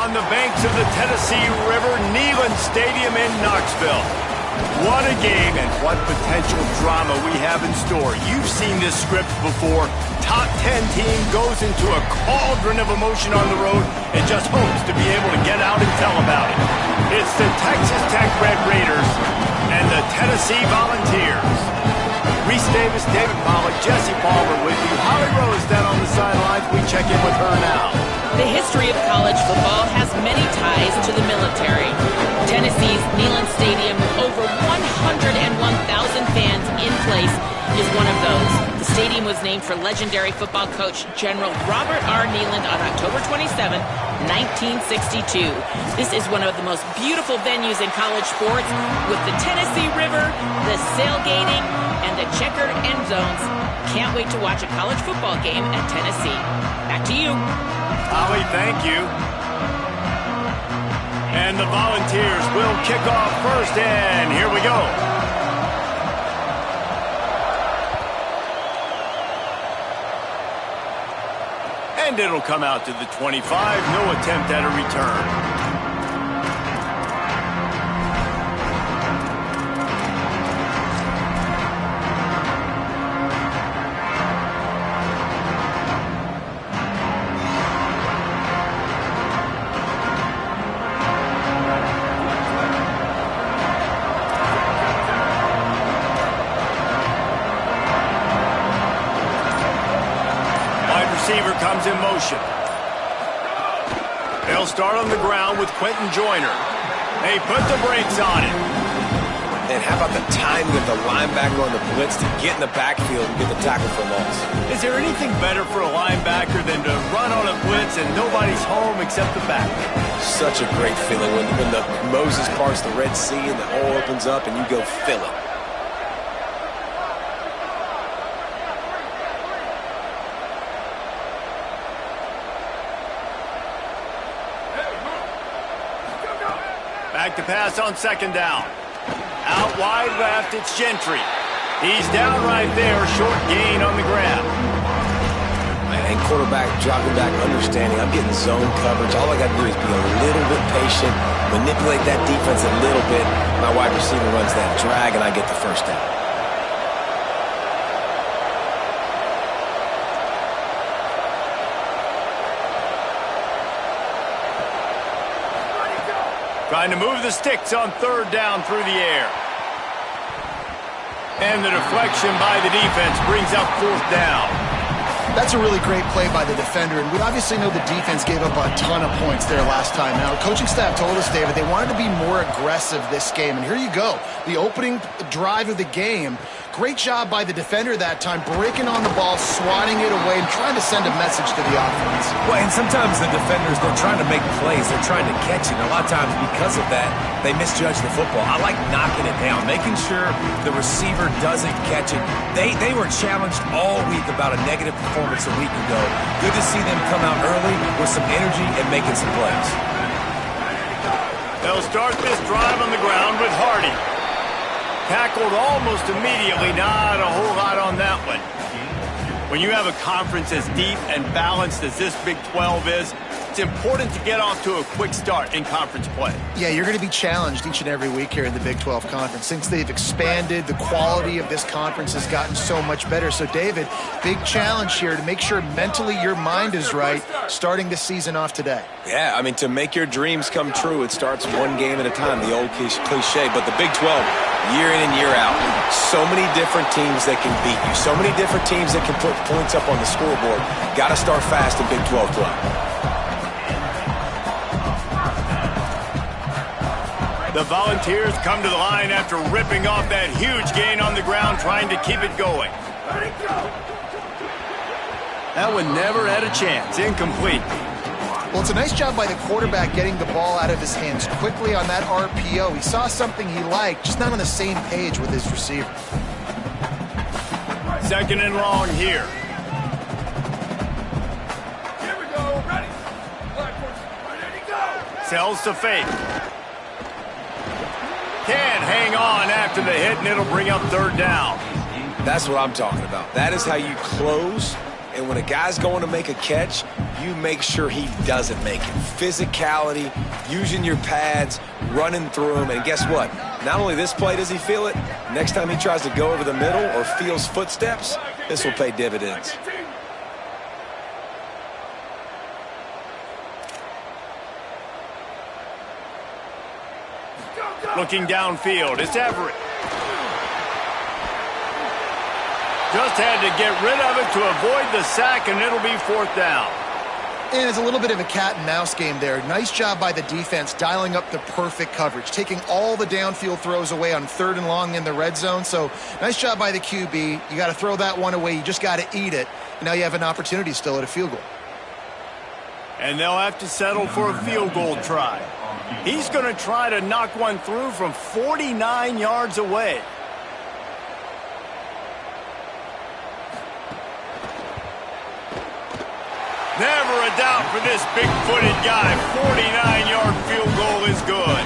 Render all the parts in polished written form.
on the banks of the Tennessee River, Neyland Stadium in Knoxville. What a game and what potential drama we have in store. You've seen this script before. Top 10 team goes into a cauldron of emotion on the road and just hopes to be able to get out and tell about it. It's the Texas Tech Red Raiders and the Tennessee Volunteers. Reese Davis, David Pollack, Jesse Palmer with you. Holly Rose down on the sidelines. We check in with her now. The history of college football has many ties to the military. Tennessee's Neyland Stadium, with over 101,000 fans in place, is one of those. The stadium was named for legendary football coach General Robert R. Neyland on October 27, 1962. This is one of the most beautiful venues in college sports, with the Tennessee River, the sailgating, and the checkered end zones. Can't wait to watch a college football game at Tennessee. Back to you. Holly, thank you. And the Volunteers will kick off first, and here we go. And it'll come out to the 25. No attempt at a return. Receiver comes in motion. They'll start on the ground with Quentin Joyner. They put the brakes on it. And how about the timing of the linebacker on the blitz to get in the backfield and get the tackle for loss? Is there anything better for a linebacker than to run on a blitz and nobody's home except the back? Such a great feeling when the Moses parts the Red Sea and the hole opens up and you go fill it. Back to pass on second down. Out wide left, it's Gentry. He's down right there, short gain on the grab. And quarterback dropping back, understanding I'm getting zone coverage. All I got to do is be a little bit patient, manipulate that defense a little bit. My wide receiver runs that drag, and I get the first down. Trying to move the sticks on third down through the air. And the deflection by the defense brings up fourth down. That's a really great play by the defender, and we obviously know the defense gave up a ton of points there last time out. Coaching staff told us, David, they wanted to be more aggressive this game, and here you go. The opening drive of the game, great job by the defender that time, breaking on the ball, swatting it away, and trying to send a message to the offense. Well, and sometimes the defenders, they're trying to make plays. They're trying to catch it. And a lot of times because of that, they misjudge the football. I like knocking it down, making sure the receiver doesn't catch it. They were challenged all week about a negative performance a week ago. Good to see them come out early with some energy and making some plays. They'll start this drive on the ground with Hardy. Tackled almost immediately, not a whole lot on that one. When you have a conference as deep and balanced as this Big 12 is, it's important to get off to a quick start in conference play. Yeah, you're going to be challenged each and every week here in the Big 12 Conference. Since they've expanded, the quality of this conference has gotten so much better. So, David, big challenge here to make sure mentally your mind is right starting the season off today. Yeah, I mean, to make your dreams come true, it starts one game at a time, the old cliche. But the Big 12, year in and year out, so many different teams that can beat you, so many different teams that can put points up on the scoreboard. Got to start fast in Big 12 play. The Volunteers come to the line after ripping off that huge gain on the ground, trying to keep it going. That one never had a chance. Incomplete. Well, it's a nice job by the quarterback getting the ball out of his hands quickly on that RPO. He saw something he liked, just not on the same page with his receiver. Second and long here. Here we go. Ready. Ready to go. Sells to fake. Can't hang on after the hit, and it'll bring up third down. That's what I'm talking about. That is how you close And when a guy's going to make a catch, you make sure he doesn't make it. Physicality, using your pads, running through them. And guess what? Not only this play does he feel it, next time he tries to go over the middle or feels footsteps, this will pay dividends. Looking downfield, it's Everett. Just had to get rid of it to avoid the sack, and it'll be 4th down. And it's a little bit of a cat and mouse game there. Nice job by the defense dialing up the perfect coverage, taking all the downfield throws away on 3rd and long in the red zone. So nice job by the QB. You got to throw that one away. You just got to eat it. And now you have an opportunity still at a field goal. And they'll have to settle for a field goal try. He's going to try to knock one through from 49 yards away. Never a doubt for this big-footed guy. 49-yard field goal is good.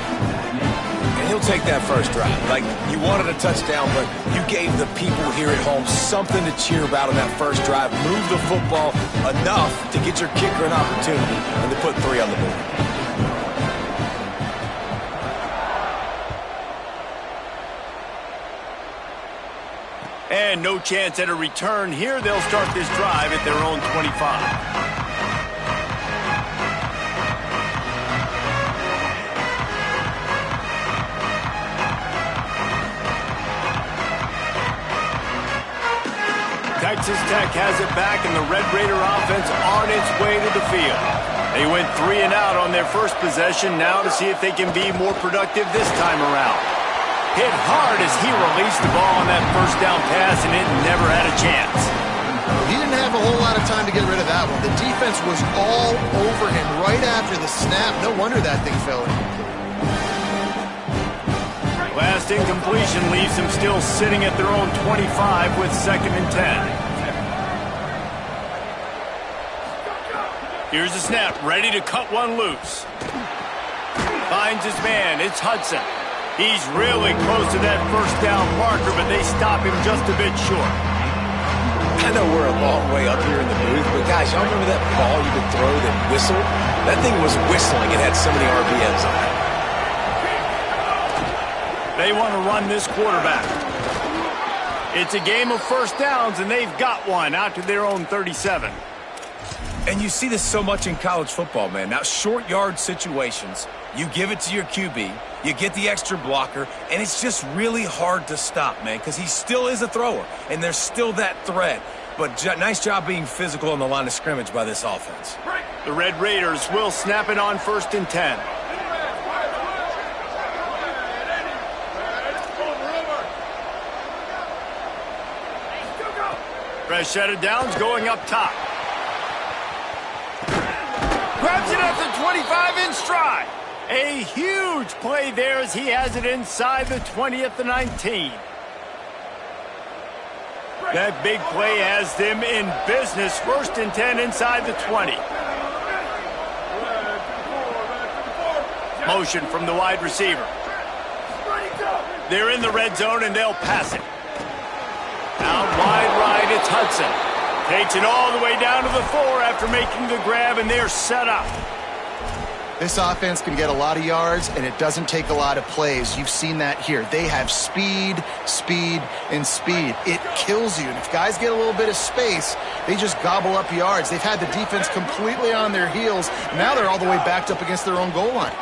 And he'll take that first drive. Like, you wanted a touchdown, but you gave the people here at home something to cheer about on that first drive. Move the football enough to get your kicker an opportunity and to put 3 on the board. And no chance at a return here. They'll start this drive at their own 25. Texas Tech has it back, and the Red Raider offense on its way to the field. They went 3 and out on their first possession, now to see if they can be more productive this time around. Hit hard as he released the ball on that first down pass, and it never had a chance. He didn't have a whole lot of time to get rid of that one. The defense was all over him right after the snap. No wonder that thing fell in. Last incompletion leaves them still sitting at their own 25 with 2nd and 10. Here's the snap, ready to cut one loose. Finds his man, it's Hudson. He's really close to that first down marker, but they stop him just a bit short. I know we're a long way up here in the booth, but guys, y'all remember that ball you could throw that whistled? That thing was whistling. It had so many RPMs on it. They want to run this quarterback. It's a game of first downs, and they've got one out to their own 37. And you see this so much in college football, man. Now, short yard situations, you give it to your QB, you get the extra blocker, and it's just really hard to stop, man, because he still is a thrower, and there's still that threat. But nice job being physical on the line of scrimmage by this offense. The Red Raiders will snap it on 1st and 10. Fresh set of downs going up top. Grabs it at the 25 in stride. A huge play there as he has it inside the 20 at the 19. That big play has them in business. 1st and 10 inside the 20. Motion from the wide receiver. They're in the red zone and they'll pass it. Out wide right, it's Hudson. Takes it all the way down to the 4 after making the grab, and they're set up. This offense can get a lot of yards, and it doesn't take a lot of plays. You've seen that here. They have speed, speed, and speed. It kills you. And if guys get a little bit of space, they just gobble up yards. They've had the defense completely on their heels. Now they're all the way backed up against their own goal line.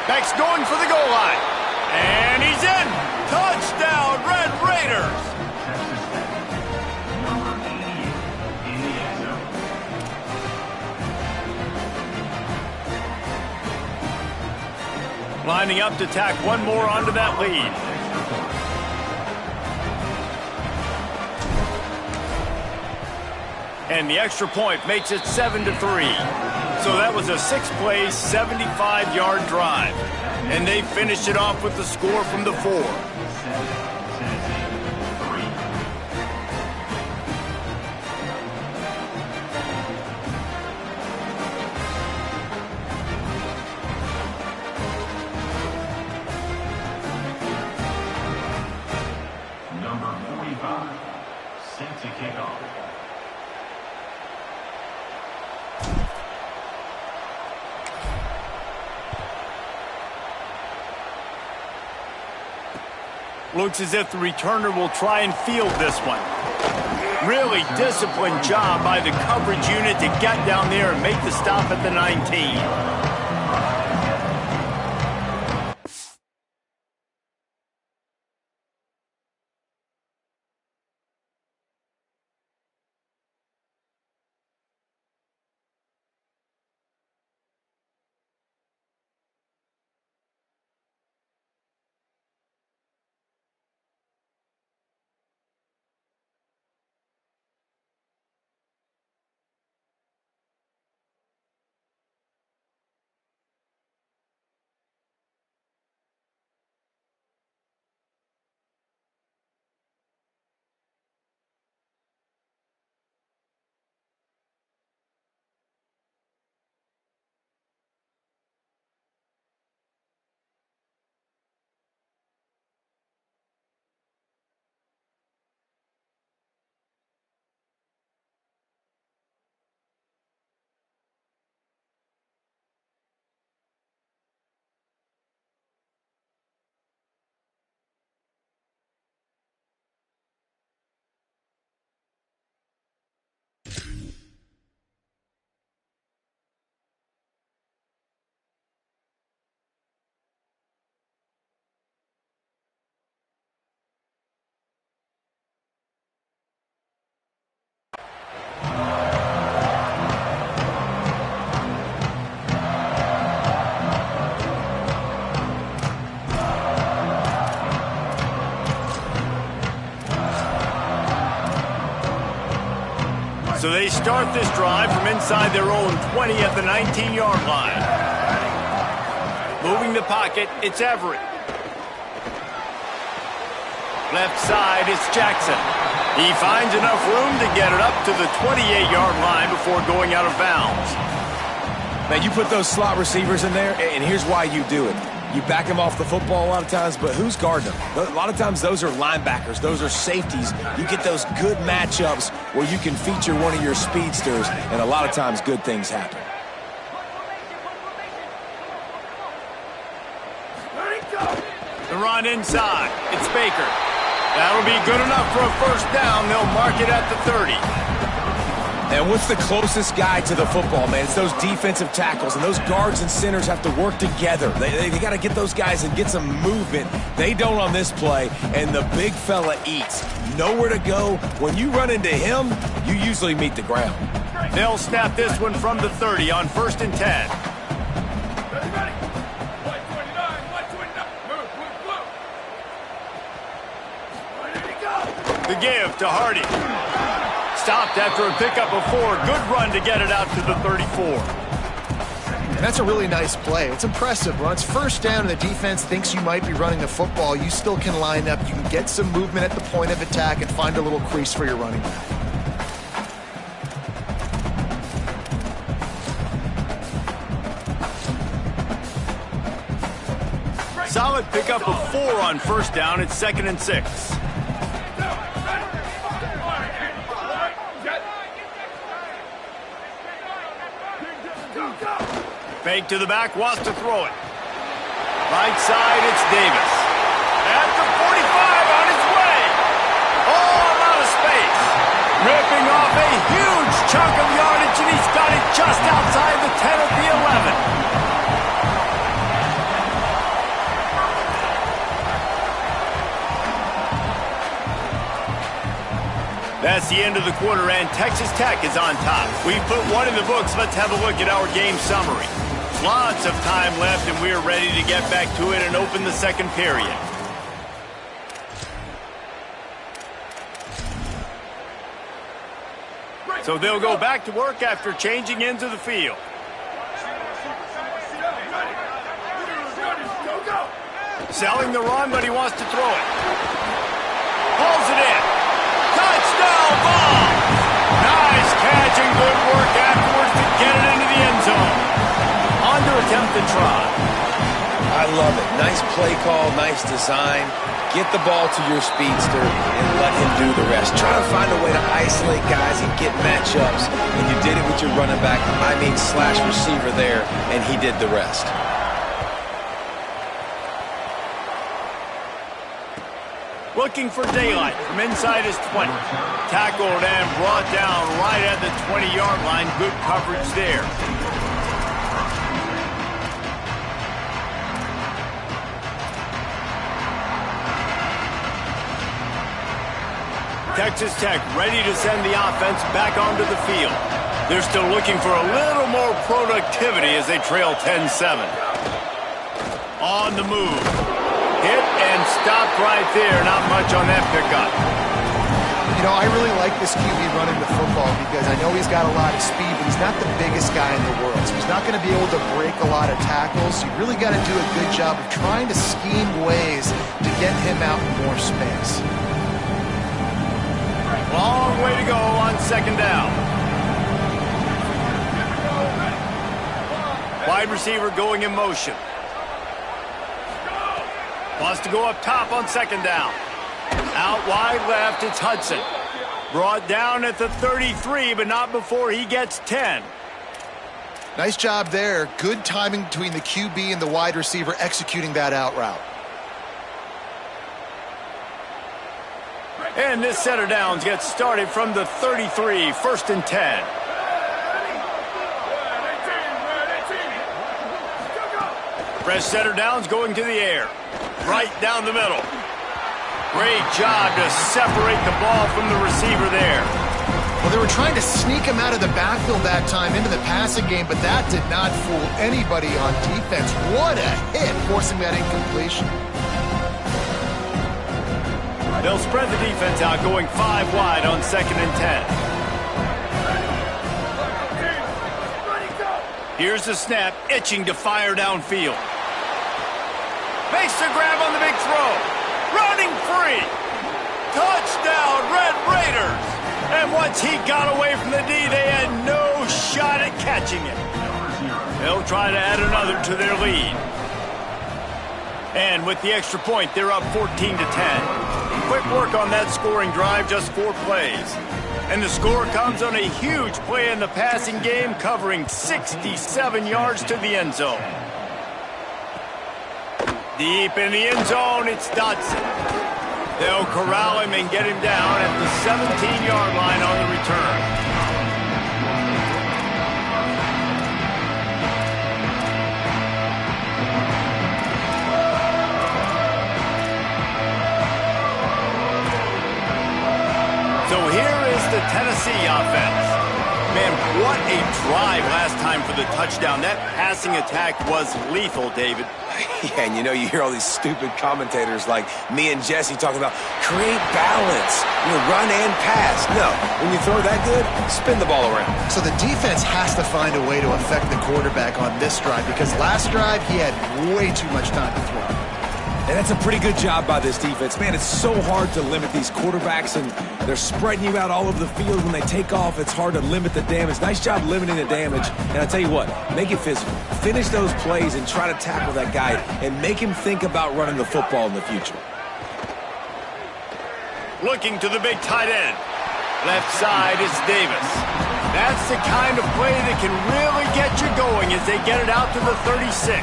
Beck's going for the goal line. And he's in. Touchdown, Red Raiders. Lining up to tack one more onto that lead. And the extra point makes it 7-3. So that was a 6-play, 75-yard drive. And they finished it off with the score from the 4. set to kick off. Looks as if the returner will try and field this one. Really disciplined job by the coverage unit to get down there and make the stop at the 19. So they start this drive from inside their own 20 at the 19-yard line. Moving the pocket, it's Everett. Left side, it's Jackson. He finds enough room to get it up to the 28-yard line before going out of bounds. Now, you put those slot receivers in there, and here's why you do it. You back them off the football a lot of times, but who's guarding them? A lot of times those are linebackers. Those are safeties. You get those good matchups where you can feature one of your speedsters, and a lot of times good things happen. The run inside. It's Baker. That'll be good enough for a first down. They'll mark it at the 30. And what's the closest guy to the football, man? It's those defensive tackles, and those guards and centers have to work together. They got to get those guys and get some movement. They don't on this play, and the big fella eats. Nowhere to go. When you run into him, you usually meet the ground. They'll snap this one from the 30 on 1st and 10. The give to Hardy. Stopped after a pickup of 4. Good run to get it out to the 34. And that's a really nice play. It's impressive. When it's first down and the defense thinks you might be running the football, you still can line up. You can get some movement at the point of attack and find a little crease for your running back. Solid pickup of 4 on 1st down. It's 2nd and 6. Fake to the back, wants to throw it. Right side, it's Davis. At the 45, on his way. All out of space. Ripping off a huge chunk of yardage, and he's got it just outside the 10 at the 11. That's the end of the quarter, and Texas Tech is on top. We've put one in the books. Let's have a look at our game summary. Lots of time left, and we're ready to get back to it and open the second period. So they'll go back to work after changing into the field. Selling the run, but he wants to throw it. Pulls it in. Touchdown ball! Nice catch and good work afterwards to get it into the end zone. On to attempt the try. I love it. Nice play call, nice design. Get the ball to your speedster and let him do the rest. Try to find a way to isolate guys and get matchups. And you did it with your running back, slash receiver there, and he did the rest. Looking for daylight from inside his 20. Tackled and brought down right at the 20-yard line. Good coverage there. Texas Tech ready to send the offense back onto the field. They're still looking for a little more productivity as they trail 10-7. On the move. Hit and stopped right there. Not much on that pickup. You know, I really like this QB running the football because I know he's got a lot of speed, but he's not the biggest guy in the world. So he's not going to be able to break a lot of tackles. You really got to do a good job of trying to scheme ways to get him out in more space. Long way to go on second down. Wide receiver going in motion. Wants to go up top on second down. Out wide left, it's Hudson. Brought down at the 33, but not before he gets 10. Nice job there. Good timing between the QB and the wide receiver executing that out route. And this set of downs gets started from the 33, 1st and 10. Fresh set of downs going to the air. Right down the middle. Great job to separate the ball from the receiver there. Well, they were trying to sneak him out of the backfield that time into the passing game, but that did not fool anybody on defense. What a hit, forcing that incompletion. They'll spread the defense out, going 5 wide on 2nd and 10. Here's the snap, itching to fire downfield. Makes the grab on the big throw. Running free. Touchdown, Red Raiders. And once he got away from the D, they had no shot at catching it. They'll try to add another to their lead. And with the extra point, they're up 14 to 10. Quick work on that scoring drive, just 4 plays. And the score comes on a huge play in the passing game, covering 67 yards to the end zone. Deep in the end zone, it's Dotson. They'll corral him and get him down at the 17-yard line on the return. So here is the Tennessee offense. Man, what a drive last time for the touchdown. That passing attack was lethal, David. Yeah, and you hear all these stupid commentators like me and Jesse talking about create balance, run and pass. No, when you throw that good, spin the ball around. So the defense has to find a way to affect the quarterback on this drive because last drive he had way too much time to throw. And that's a pretty good job by this defense. Man, it's so hard to limit these quarterbacks, and they're spreading you out all over the field. When they take off, it's hard to limit the damage. Nice job limiting the damage. And I tell you what, make it physical. Finish those plays and try to tackle that guy and make him think about running the football in the future. Looking to the big tight end. Left side is Davis. That's the kind of play that can really get you going as they get it out to the 36.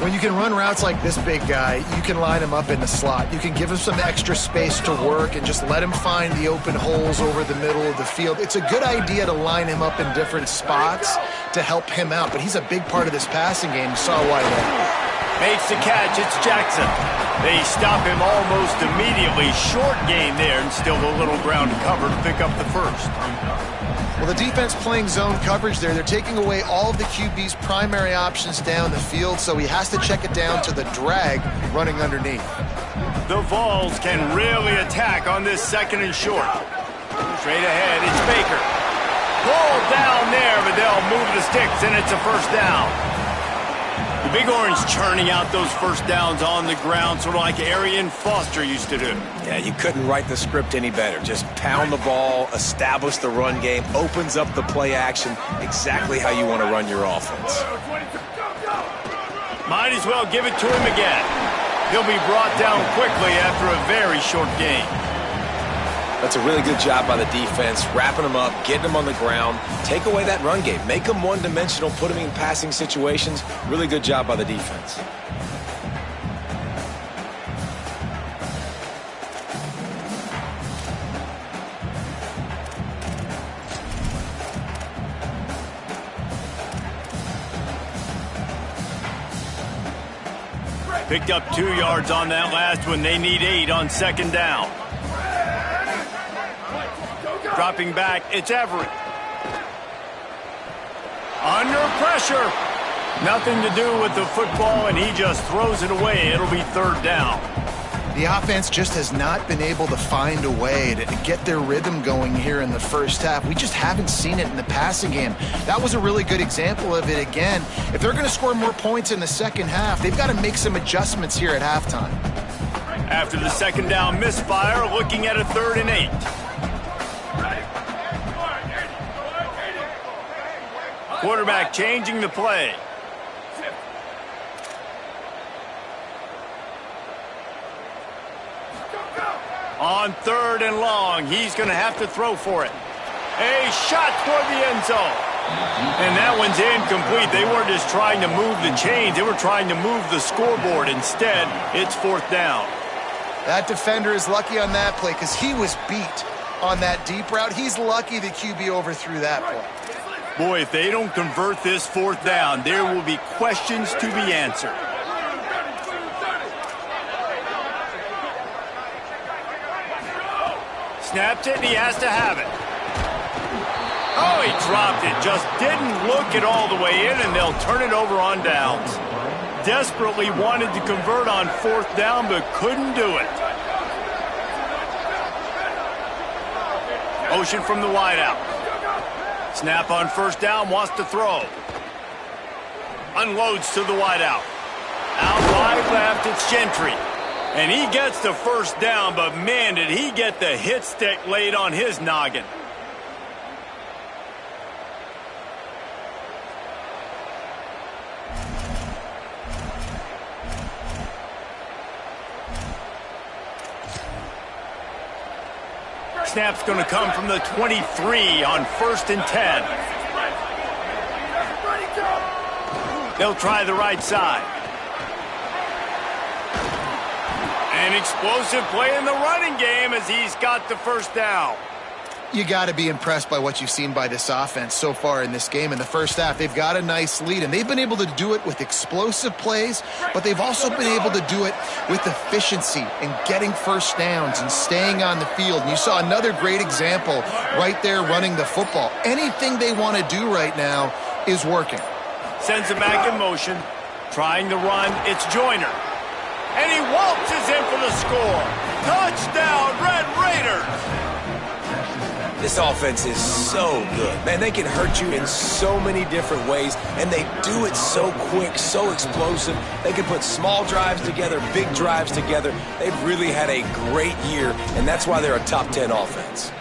When you can run routes like this big guy, you can line him up in the slot. You can give him some extra space to work and just let him find the open holes over the middle of the field. It's a good idea to line him up in different spots to help him out, but he's a big part of this passing game. You saw why there. Makes the catch, it's Jackson. They stop him almost immediately. Short gain there and still a little ground to cover to pick up the first. Well, the defense playing zone coverage there. They're taking away all of the QB's primary options down the field, so he has to check it down to the drag running underneath. The Vols can really attack on this 2nd and short. Straight ahead, it's Baker. Pulled down there, but they'll move the sticks, and it's a first down. The Big Orange churning out those first downs on the ground, sort of like Arian Foster used to do. Yeah, you couldn't write the script any better. Just pound the ball, establish the run game, opens up the play action, exactly how you want to run your offense. Might as well give it to him again. He'll be brought down quickly after a very short game. That's a really good job by the defense, wrapping them up, getting them on the ground. Take away that run game. Make them one-dimensional, put them in passing situations. Really good job by the defense. Picked up 2 yards on that last one. They need 8 on second down. Dropping back, it's Everett. Under pressure. Nothing to do with the football, and he just throws it away. It'll be third down. The offense just has not been able to find a way to get their rhythm going here in the first half. We just haven't seen it in the passing game. That was a really good example of it again. If they're going to score more points in the second half, they've got to make some adjustments here at halftime. After the second down misfire, looking at a 3rd and 8. Quarterback changing the play. On 3rd and long, he's going to have to throw for it. A shot toward the end zone. And that one's incomplete. They weren't just trying to move the chains. They were trying to move the scoreboard. Instead, it's 4th down. That defender is lucky on that play because he was beat on that deep route. He's lucky the QB overthrew that play. Boy, if they don't convert this 4th down, there will be questions to be answered. Snaps it, and he has to have it. Oh, he dropped it. Just didn't look it all the way in, and they'll turn it over on downs. Desperately wanted to convert on 4th down, but couldn't do it. Motion from the wideout. Snap on 1st down, wants to throw. Unloads to the wideout. Out wide left, it's Gentry. And he gets the 1st down, but man, did he get the hit stick laid on his noggin. Snap's going to come from the 23 on 1st and 10. They'll try the right side. An explosive play in the running game as he's got the 1st down. You got to be impressed by what you've seen by this offense so far in this game. In the first half, they've got a nice lead, and they've been able to do it with explosive plays, but they've also been able to do it with efficiency and getting 1st downs and staying on the field. And you saw another great example right there running the football. Anything they want to do right now is working. Sends it back in motion. Trying to run, it's Joyner. And he waltzes in for the score. Touchdown, Red Raiders! This offense is so good. Man, they can hurt you in so many different ways, and they do it so quick, so explosive. They can put small drives together, big drives together. They've really had a great year, and that's why they're a top 10 offense.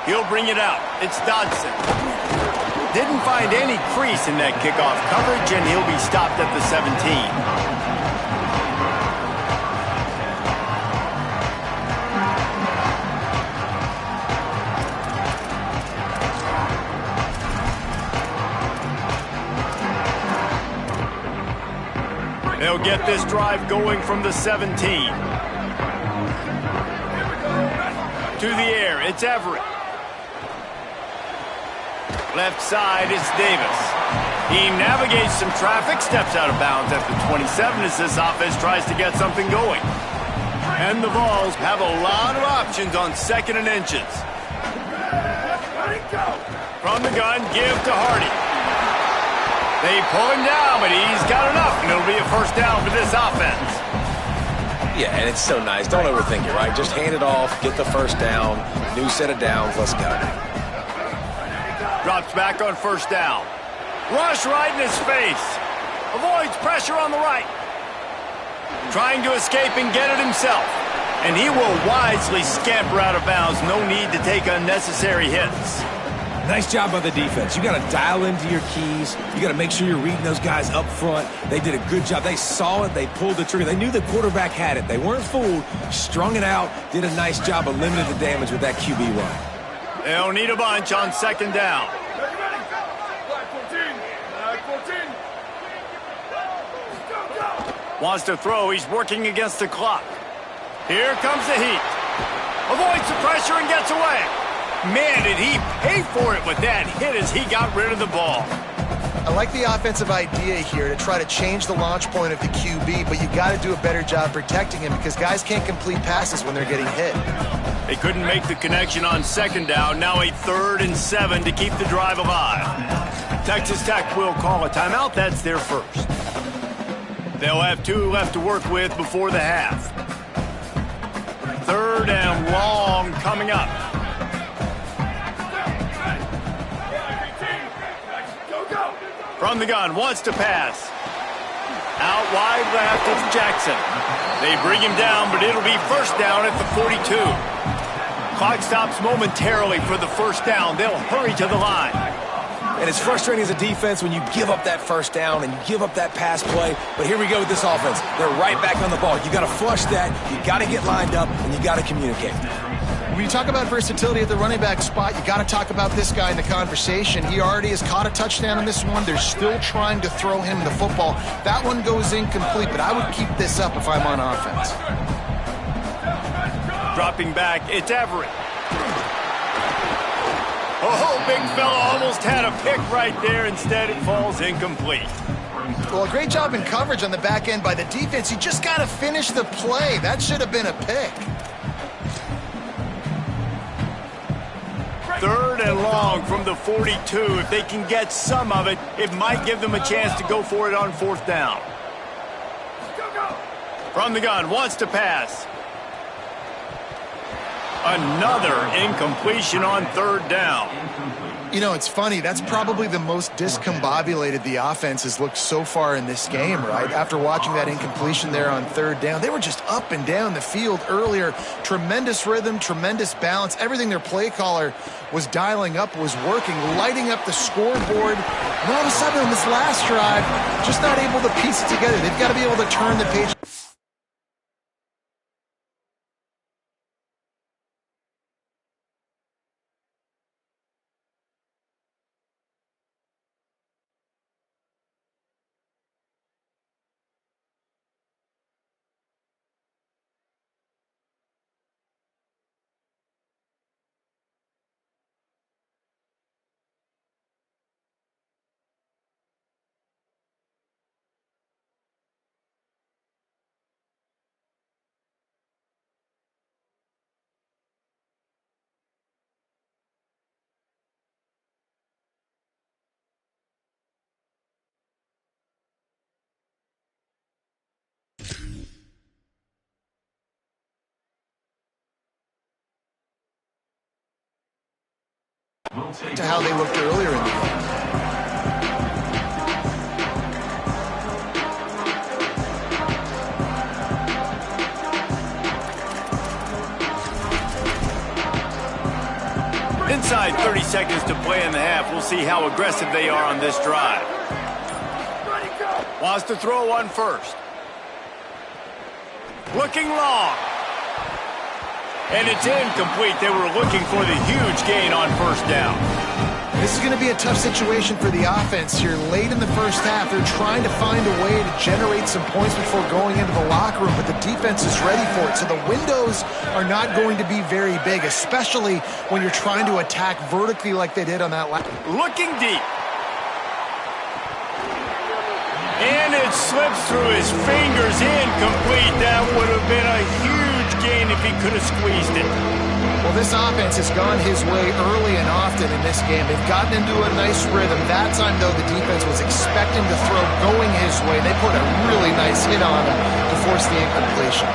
He'll bring it out. It's Dodson. Didn't find any crease in that kickoff coverage, and he'll be stopped at the 17. They'll get this drive going from the 17. To the air, it's Everett. Left side, it's Davis. He navigates some traffic, steps out of bounds at the 27 as this offense tries to get something going. And the Vols have a lot of options on 2nd and inches. From the gun, give to Hardy. They pull him down, but he's got enough, and it'll be a 1st down for this offense. Yeah, and it's so nice. Don't overthink it, right? Just hand it off, get the 1st down, new set of downs, let's go. Drops back on 1st down. Rush right in his face. Avoids pressure on the right. Trying to escape and get it himself. And he will wisely scamper out of bounds. No need to take unnecessary hits. Nice job by the defense. You got to dial into your keys. You got to make sure you're reading those guys up front. They did a good job. They saw it. They pulled the trigger. They knew the quarterback had it. They weren't fooled. Strung it out. Did a nice job of limiting the damage with that QB run. They'll need a bunch on second down. Wants to throw. He's working against the clock. Here comes the heat. Avoids the pressure and gets away. Man, did he pay for it with that hit as he got rid of the ball. I like the offensive idea here to try to change the launch point of the QB, but you got to do a better job protecting him because guys can't complete passes when they're getting hit. They couldn't make the connection on second down. Now a 3rd and 7 to keep the drive alive. Texas Tech will call a timeout. That's their first. They'll have 2 left to work with before the half. 3rd and long coming up. From the gun, wants to pass. Out wide left, it's Jackson. They bring him down, but it'll be first down at the 42. Clock stops momentarily for the first down. They'll hurry to the line. And it's frustrating as a defense when you give up that first down and you give up that pass play. But here we go with this offense. They're right back on the ball. You got to flush that. You got to get lined up, and you got to communicate. When you talk about versatility at the running back spot, you got to talk about this guy in the conversation. He already has caught a touchdown in this one. They're still trying to throw him the football. That one goes incomplete, but I would keep this up if I'm on offense. Dropping back, it's Everett. Oh, big fella almost had a pick right there. Instead, it falls incomplete. Well, a great job in coverage on the back end by the defense. You just got to finish the play. That should have been a pick. 3rd and long from the 42. If they can get some of it, it might give them a chance to go for it on 4th down. From the gun, wants to pass. Another incompletion on 3rd down. You know, it's funny. That's probably the most discombobulated the offense has looked so far in this game, right? After watching that incompletion there on 3rd down, they were just up and down the field earlier. Tremendous rhythm, tremendous balance. Everything their play caller was dialing up was working, lighting up the scoreboard. And all of a sudden on this last drive, just not able to piece it together. They've got to be able to turn the page. To how they looked earlier in the game. Inside 30 seconds to play in the half. We'll see how aggressive they are on this drive. Wants to throw one first. Looking long. And it's incomplete. They were looking for the huge gain on 1st down. This is going to be a tough situation for the offense here. Late in the first half, they're trying to find a way to generate some points before going into the locker room, but the defense is ready for it. So the windows are not going to be very big, especially when you're trying to attack vertically like they did on that last. Looking deep. And it slips through his fingers, incomplete. That would have been a huge gain if he could have squeezed it. Well, this offense has gone his way early and often in this game. They've gotten into a nice rhythm. That time, though, the defense was expecting the throw going his way. They put a really nice hit on him to force the incompletion.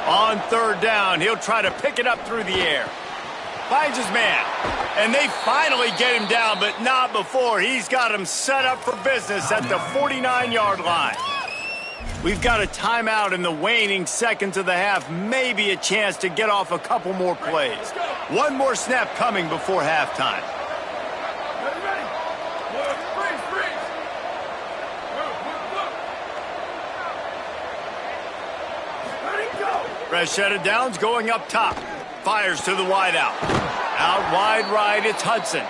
On 3rd down, he'll try to pick it up through the air. Finds his man. And they finally get him down, but not before. He's got him set up for business at the 49-yard line. We've got a timeout in the waning seconds of the half. Maybe a chance to get off a couple more plays. One more snap coming before halftime. Ready. Freeze. Ready, go. Fresh set of downs going up top. Fires to the wideout. Out wide right, it's Hudson.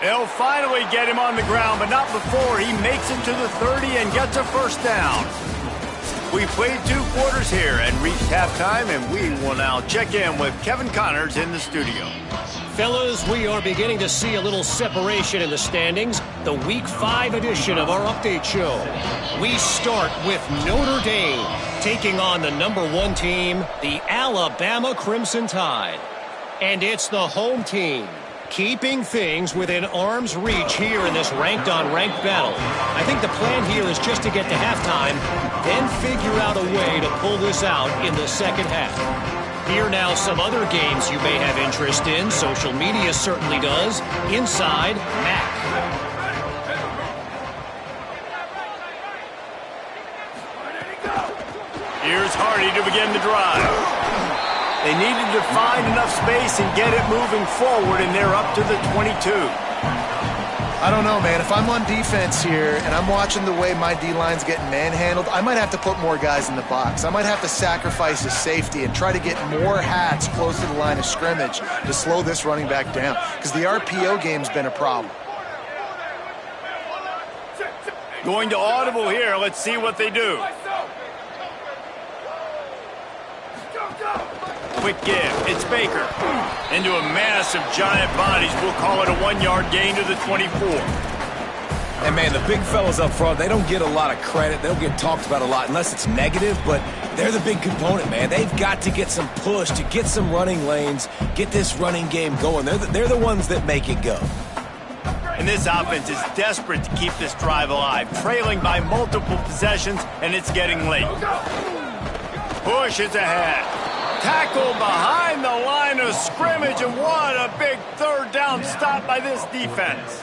They'll finally get him on the ground, but not before he makes it to the 30 and gets a first down. We played 2 quarters here and reached halftime, and we will now check in with Kevin Connors in the studio. Fellas, we are beginning to see a little separation in the standings. The Week 5 edition of our update show. We start with Notre Dame taking on the #1 team, the Alabama Crimson Tide. And it's the home team keeping things within arm's reach here in this ranked-on-ranked battle. I think the plan here is just to get to halftime, then figure out a way to pull this out in the second half. Here now some other games you may have interest in. Social media certainly does. Inside, Mac. Here's Hardy to begin the drive. They needed to find enough space and get it moving forward, and they're up to the 22. I don't know, man. If I'm on defense here and I'm watching the way my D-line's getting manhandled, I might have to put more guys in the box. I might have to sacrifice his safety and try to get more hats close to the line of scrimmage to slow this running back down, because the RPO game's been a problem. Going to audible here. Let's see what they do. Quick give. It's Baker. Into a mass of giant bodies. We'll call it a 1-yard gain to the 24. And, man, the big fellas up front, they don't get a lot of credit. They don't get talked about a lot unless it's negative, but they're the big component, man. They've got to get some push to get some running lanes, get this running game going. They're the ones that make it go. And this offense is desperate to keep this drive alive, trailing by multiple possessions, and it's getting late. Push is ahead. Tackle behind the line of scrimmage, and what a big third down stop by this defense.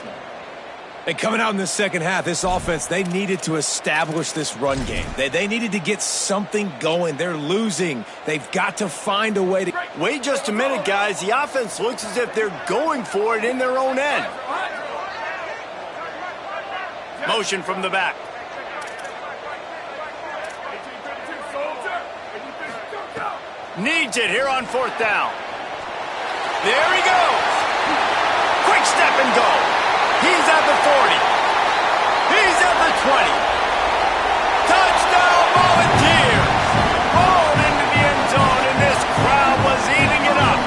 And coming out in the second half, this offense, they needed to establish this run game. They needed to get something going. They're losing. They've got to find a way to... Wait just a minute, guys. The offense looks as if they're going for it in their own end. Motion from the back. Needs it here on 4th down. There he goes. Quick step and go. He's at the 40. He's at the 20. Touchdown Volunteers. Rolled into the end zone, and this crowd was eating it up.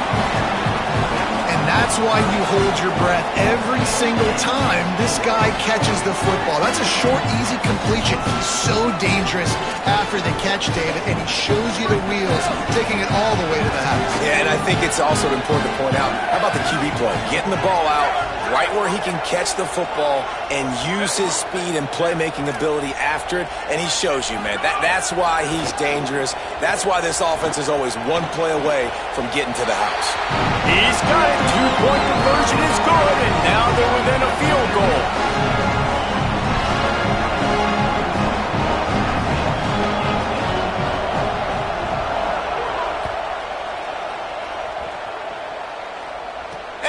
And that's why you hold your breath every single time this guy catches the football. That's a short, easy completion. He's so dangerous after the catch, David, and he shows you the wheels, taking it all the way to the house. Yeah, and I think it's also important to point out, how about the QB play? Getting the ball out right where he can catch the football and use his speed and playmaking ability after it, and he shows you, man. That's why he's dangerous. That's why this offense is always one play away from getting to the house. He's got it. 2-point conversion is good, and now they're within a field goal.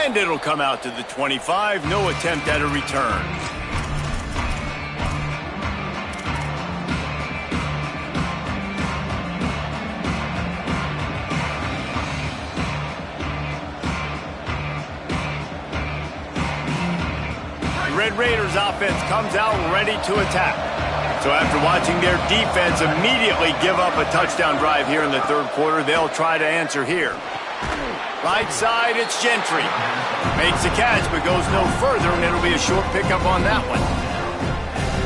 And it'll come out to the 25. No attempt at a return. The Red Raiders offense comes out ready to attack. So after watching their defense immediately give up a touchdown drive here in the third quarter, they'll try to answer here. Right side, it's Gentry. Makes a catch, but goes no further, and it'll be a short pickup on that one.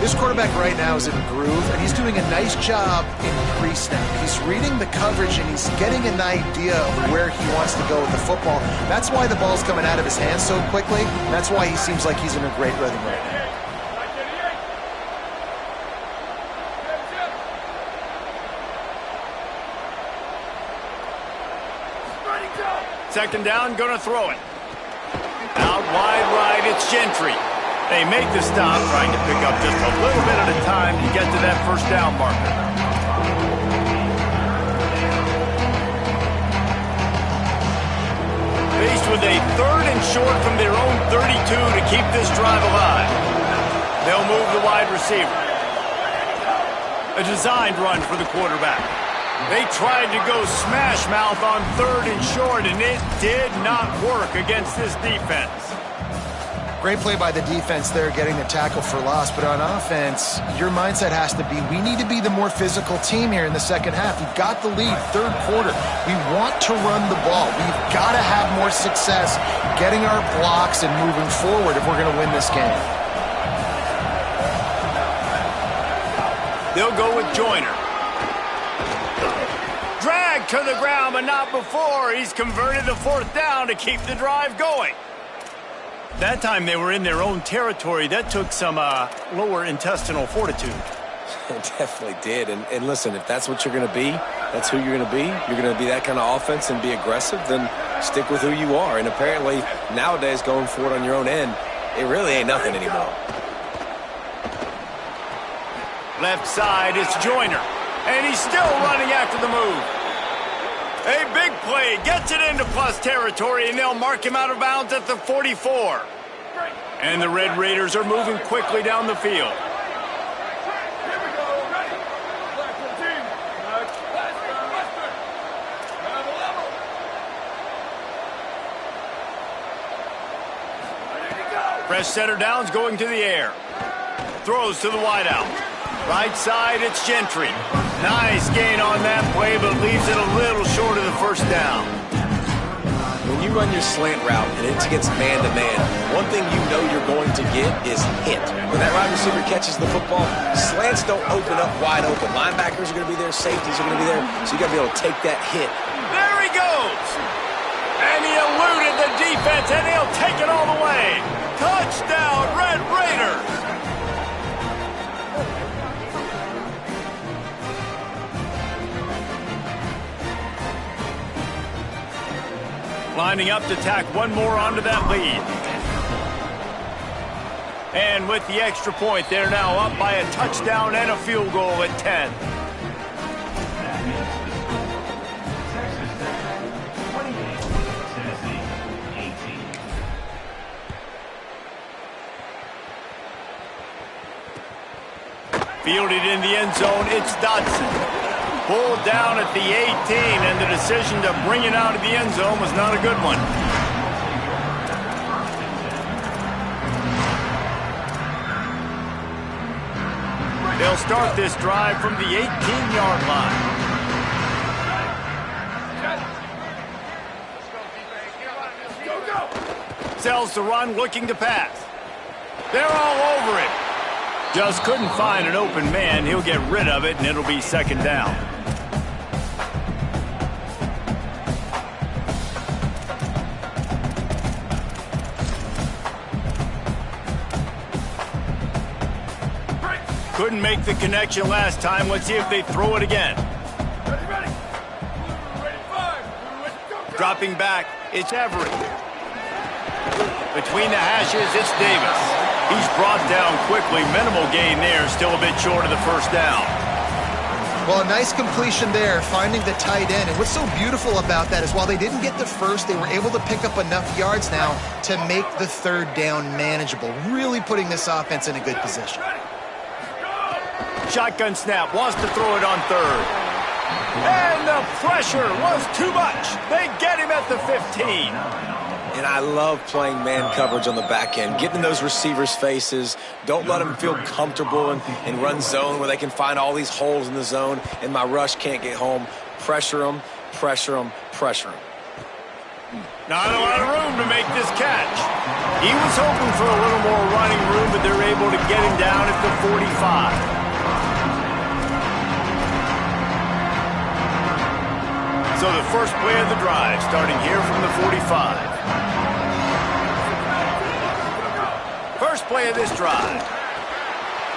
This quarterback right now is in a groove, and he's doing a nice job in pre-snap. He's reading the coverage, and he's getting an idea of where he wants to go with the football. That's why the ball's coming out of his hands so quickly. That's why he seems like he's in a great rhythm right now. Second down, gonna throw it. Out wide right, it's Gentry. They make the stop, trying to pick up just a little bit at a time to get to that first down marker. Faced with a 3rd and short from their own 32 to keep this drive alive. They'll move the wide receiver. A designed run for the quarterback. They tried to go smash mouth on 3rd and short, and it did not work against this defense. Great play by the defense there, getting the tackle for loss. But on offense, your mindset has to be, we need to be the more physical team here in the second half. We've got the lead, 3rd quarter. We want to run the ball. We've got to have more success getting our blocks and moving forward if we're going to win this game. They'll go with Joyner. Drag to the ground, but not before. He's converted the 4th down to keep the drive going. That time they were in their own territory. That took some lower intestinal fortitude. It definitely did. And listen, if that's what you're going to be, that's who you're going to be. You're going to be that kind of offense and be aggressive, then stick with who you are. And apparently, nowadays, going for it on your own end, it really ain't nothing anymore. Left side, it's Joyner. And he's still running after the move. A big play, gets it into plus territory, and they'll mark him out of bounds at the 44. And the Red Raiders are moving quickly down the field. Here we go. Ready. Black 14. Western. Level. Ready to go. Fresh setter downs going to the air. Throws to the wideout. Right side, it's Gentry. Nice gain on that play, but leaves it a little short of the 1st down. When you run your slant route and it gets man-to-man, one thing you know you're going to get is hit. When that wide receiver catches the football, slants don't open up wide open. Linebackers are going to be there, safeties are going to be there, so you got to be able to take that hit. There he goes! And he eluded the defense, and he'll take it all the way. Touchdown, Red Raiders! Lining up to tack one more onto that lead. And with the extra point, they're now up by a touchdown and a field goal at 10. Fielded in the end zone, it's Dotson. Pulled down at the 18, and the decision to bring it out of the end zone was not a good one. They'll start this drive from the 18-yard line. Sells the run, looking to pass. They're all over it. Just couldn't find an open man. He'll get rid of it, and it'll be 2nd down. Couldn't make the connection last time. Let's see if they throw it again. Ready. Dropping back, it's Everett. Between the hashes, it's Davis. He's brought down quickly. Minimal gain there, still a bit short of the 1st down. Well, a nice completion there, finding the tight end. And what's so beautiful about that is while they didn't get the 1st, they were able to pick up enough yards now to make the 3rd down manageable, really putting this offense in a good position. Shotgun snap, wants to throw it on 3rd. And the pressure was too much. They get him at the 15. And I love playing man coverage on the back end, getting in those receivers' faces. Don't let them feel comfortable and run zone where they can find all these holes in the zone and my rush can't get home. Pressure them, pressure them, pressure them. Not a lot of room to make this catch. He was hoping for a little more running room, but they're able to get him down at the 45. So the first play of the drive, starting here from the 45. First play of this drive.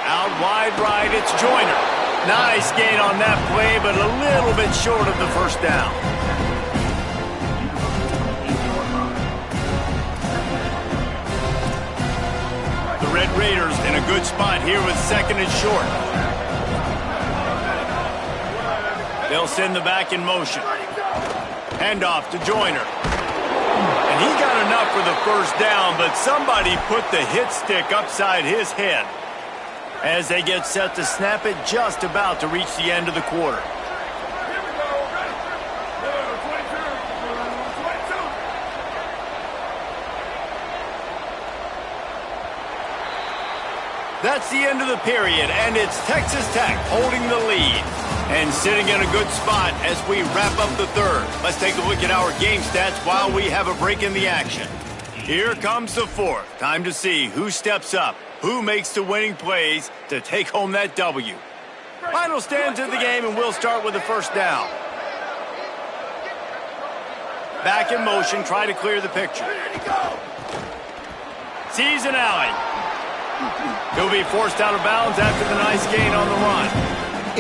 Out wide right, it's Joyner. Nice gain on that play, but a little bit short of the 1st down. The Red Raiders in a good spot here with 2nd and short. They'll send the back in motion. Handoff to Joyner. And he got enough for the first down, but somebody put the hit stick upside his head as they get set to snap it, just about to reach the end of the quarter. That's the end of the period, and it's Texas Tech holding the lead and sitting in a good spot as we wrap up the third. Let's take a look at our game stats while we have a break in the action. Here comes the fourth. Time to see who steps up, who makes the winning plays to take home that W. Final stands of the game, and we'll start with the first down. Back in motion, try to clear the picture. Sees an alley. He'll be forced out of bounds after the nice gain on the run.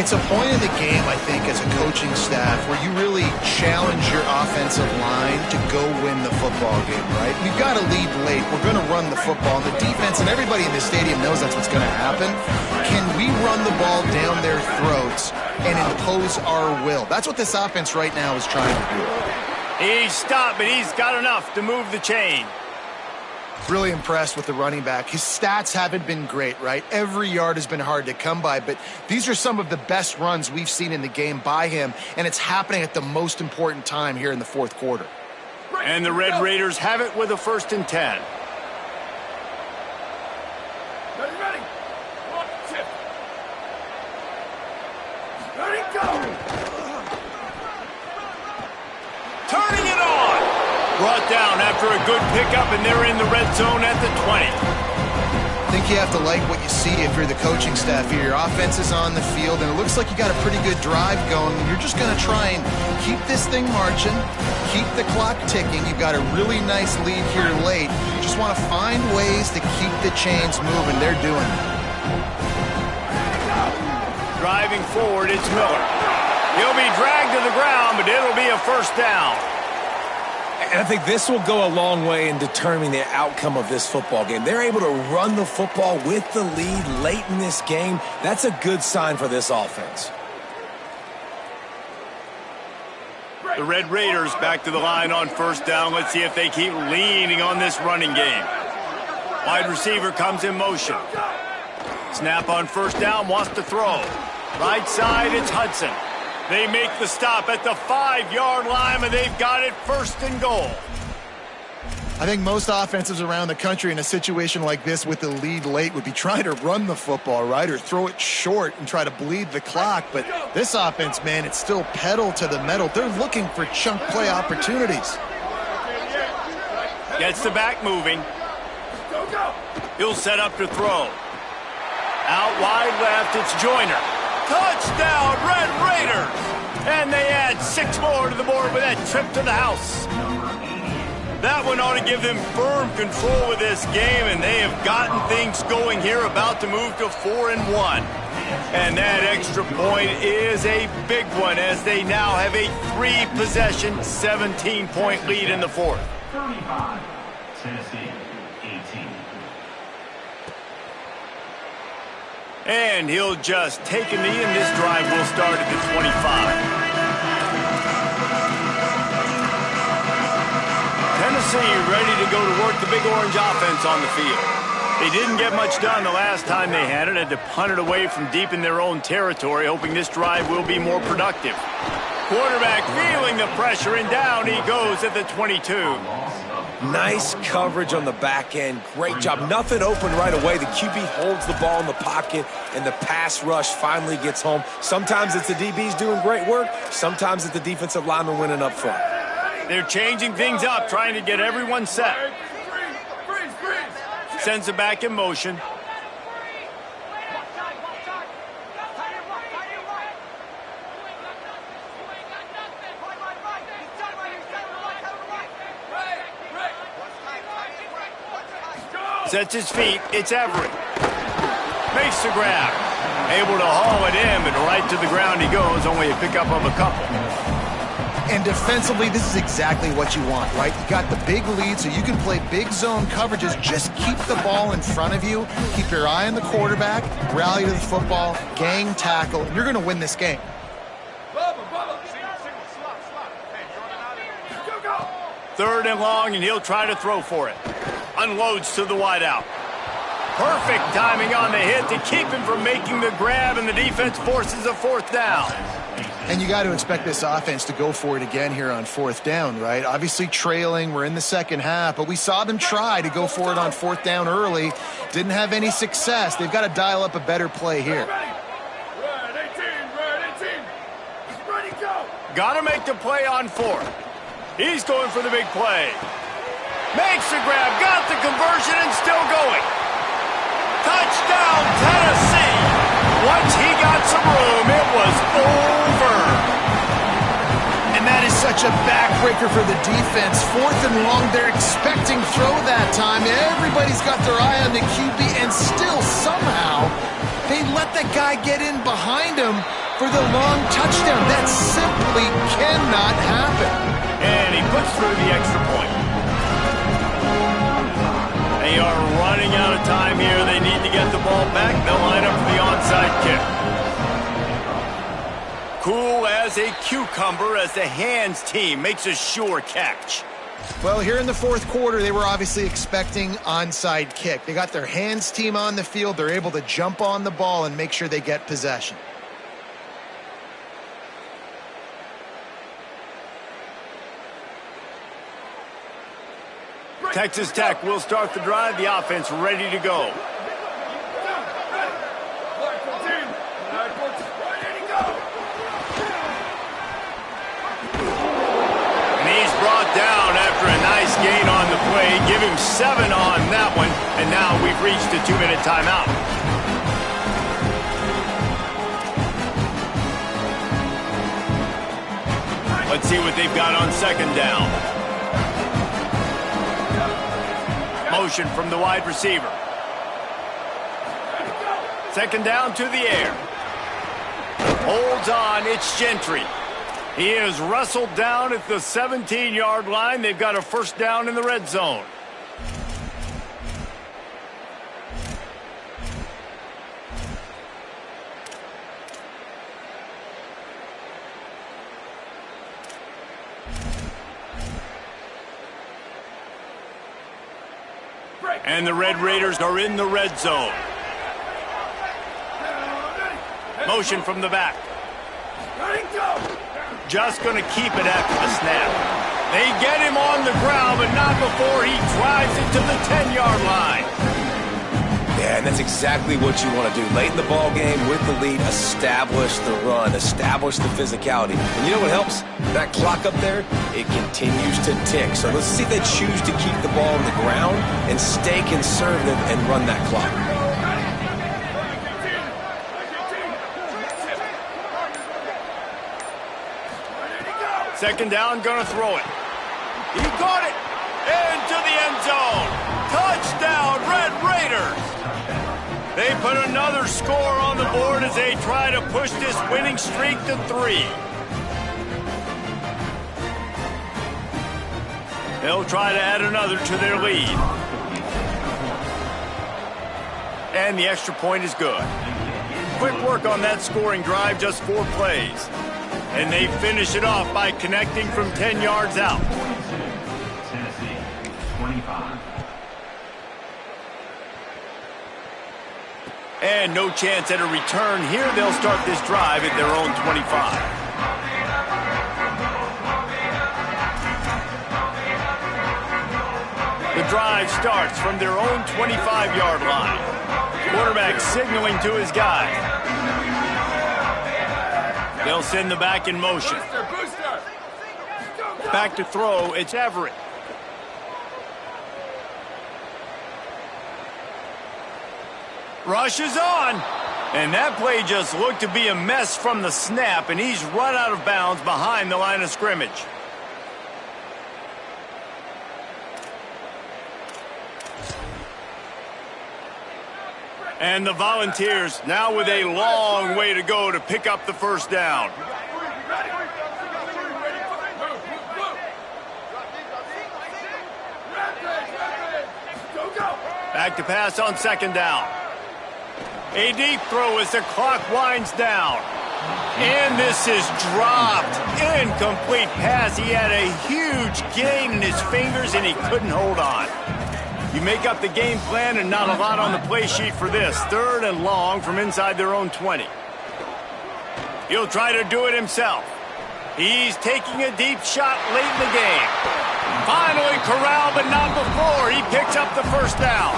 It's a point in the game, I think, as a coaching staff where you really challenge your offensive line to go win the football game, right? We've got to lead late. We're going to run the football. And the defense and everybody in the stadium knows that's what's going to happen. Can we run the ball down their throats and impose our will? That's what this offense right now is trying to do. He's stopped, but he's got enough to move the chain. Really impressed with the running back. His stats haven't been great, right? Every yard has been hard to come by, but these are some of the best runs we've seen in the game by him, and it's happening at the most important time here in the fourth quarter. And the Red Raiders have it with a 1st and 10. Ready. One, tip. Ready, go. Turning it on. Brought down after a good pickup, and they're in the red zone at the 20. I think you have to like what you see if you're the coaching staff here. Your offense is on the field, and it looks like you got a pretty good drive going. You're just going to try and keep this thing marching, keep the clock ticking. You've got a really nice lead here late. You just want to find ways to keep the chains moving. They're doing it. Driving forward, it's Miller. He'll be dragged to the ground, but it'll be a first down. And I think this will go a long way in determining the outcome of this football game. They're able to run the football with the lead late in this game. That's a good sign for this offense. The Red Raiders back to the line on first down. Let's see if they keep leaning on this running game. Wide receiver comes in motion. Snap on first down, wants to throw. Right side, it's Hudson. They make the stop at the 5-yard line, and they've got it 1st and goal. I think most offenses around the country in a situation like this with the lead late would be trying to run the football, right, or throw it short and try to bleed the clock. But this offense, man, it's still pedal to the metal. They're looking for chunk play opportunities. Gets the back moving. He'll set up to throw. Out wide left, it's Joyner. Touchdown, Red Raiders! And they add 6 more to the board with that trip to the house. That one ought to give them firm control of this game, and they have gotten things going here, about to move to 4-1. And that extra point is a big one, as they now have a 3-possession, 17-point lead in the fourth. 35, Tennessee, 18. And he'll just take a knee, and this drive will start at the 25. Tennessee ready to go to work the Big Orange offense on the field. They didn't get much done the last time they had to punt it away from deep in their own territory, hoping this drive will be more productive. Quarterback feeling the pressure, and down he goes at the 22. Nice coverage on the back end. Great job. Nothing open right away. The QB holds the ball in the pocket, and the pass rush finally gets home. Sometimes it's the DBs doing great work. Sometimes it's the defensive lineman winning up front. They're changing things up, trying to get everyone set. Sends it back in motion. Sets his feet. It's Everett. Makes the grab. Able to haul it in, but right to the ground he goes. Only a pickup of a couple. And defensively, this is exactly what you want, right? You got the big lead, so you can play big zone coverages. Just keep the ball in front of you. Keep your eye on the quarterback. Rally to the football. Gang tackle. And you're going to win this game. Bubba, 3rd and long, and he'll try to throw for it. Unloads to the wideout. Perfect timing on the hit to keep him from making the grab, and the defense forces a 4th down. And you got to expect this offense to go for it again here on 4th down, right? Obviously trailing, we're in the second half, but we saw them try to go for it on 4th down early. Didn't have any success. They've got to dial up a better play here. Got to make the play on 4th. He's going for the big play. Makes the grab, got the conversion, and still going. Touchdown, Tennessee! Once he got some room, it was over. And that is such a backbreaker for the defense. 4th and long, they're expecting throw that time. Everybody's got their eye on the QB, and still somehow they let that guy get in behind him for the long touchdown. That simply cannot happen. And he puts through the extra point. They are running out of time here. They need to get the ball back. They'll line up for the onside kick. Cool as a cucumber as the hands team makes a sure catch. Well, here in the 4th quarter, they were obviously expecting onside kick. They got their hands team on the field. They're able to jump on the ball and make sure they get possession. Texas Tech will start the drive. The offense ready to go. And he's brought down after a nice gain on the play. Give him 7 on that one. And now we've reached a 2-minute timeout. Let's see what they've got on 2nd down. Motion from the wide receiver. 2nd down to the air. Holds on, it's Gentry. He is wrestled down at the 17-yard line. They've got a 1st down in the red zone. And the Red Raiders are in the red zone. Motion from the back. Just going to keep it after the snap. They get him on the ground, but not before he drives it to the 10-yard line. Yeah, and that's exactly what you want to do. Late in the ball game with the lead, establish the run, establish the physicality. And you know what helps? That clock up there, it continues to tick. So let's see if they choose to keep the ball on the ground and stay conservative and run that clock. 2nd down, gonna throw it. He caught it into the end zone. Touchdown, Red Raiders. They put another score on the board as they try to push this winning streak to 3. They'll try to add another to their lead. And the extra point is good. Quick work on that scoring drive, just 4 plays. And they finish it off by connecting from 10 yards out. Tennessee, 25. And no chance at a return here. They'll start this drive at their own 25. The drive starts from their own 25-yard line. Quarterback signaling to his guy. They'll send the back in motion. Back to throw, it's Everett. Rushes on. And that play just looked to be a mess from the snap, and he's run out of bounds behind the line of scrimmage. And the Volunteers now with a long way to go to pick up the 1st down. Back to pass on 2nd down. A deep throw as the clock winds down. And this is dropped. Incomplete pass. He had a huge gain in his fingers, and he couldn't hold on. You make up the game plan, and not a lot on the play sheet for this. 3rd and long from inside their own 20. He'll try to do it himself. He's taking a deep shot late in the game. Finally corralled, but not before. He picks up the first down.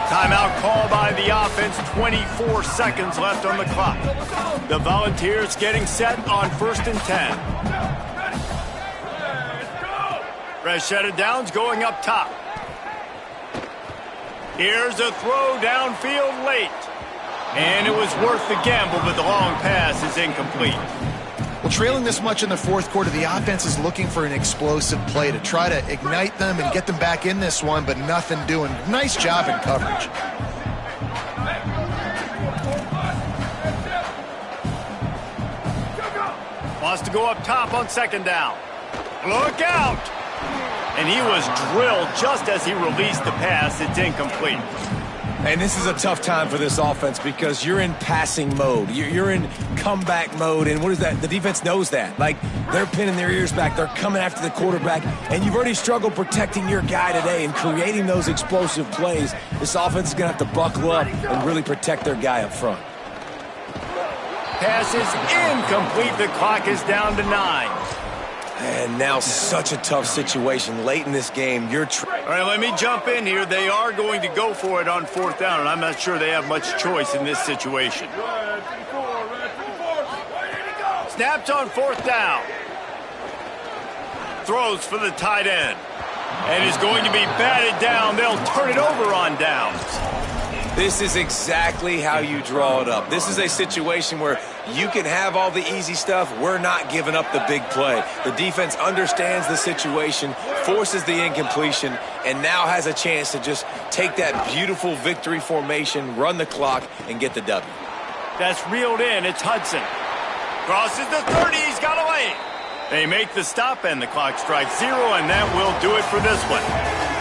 Timeout call by the offense. 24 seconds left on the clock. The Volunteers getting set on 1st and 10. Fresh set of downs going up top. Here's a throw downfield late. And it was worth the gamble, but the long pass is incomplete. Well, trailing this much in the 4th quarter, the offense is looking for an explosive play to try to ignite them and get them back in this one, but nothing doing. Nice job in coverage. Wants to go up top on 2nd down. Look out! And he was drilled just as he released the pass. It's incomplete. And this is a tough time for this offense because you're in passing mode. You're in comeback mode. And what is that? The defense knows that. Like, they're pinning their ears back. They're coming after the quarterback. And you've already struggled protecting your guy today and creating those explosive plays. This offense is going to have to buckle up and really protect their guy up front. Pass is incomplete. The clock is down to 9. And now such a tough situation late in this game. All right, let me jump in here. They are going to go for it on 4th down, and I'm not sure they have much choice in this situation. Snaps on 4th down. Throws for the tight end. And is going to be batted down. They'll turn it over on downs. This is exactly how you draw it up. This is a situation where you can have all the easy stuff. We're not giving up the big play. The defense understands the situation, forces the incompletion, and now has a chance to just take that beautiful victory formation, run the clock, and get the W. That's reeled in. It's Hudson. Crosses the 30. He's got away. They make the stop, and the clock strikes 0, and that will do it for this one.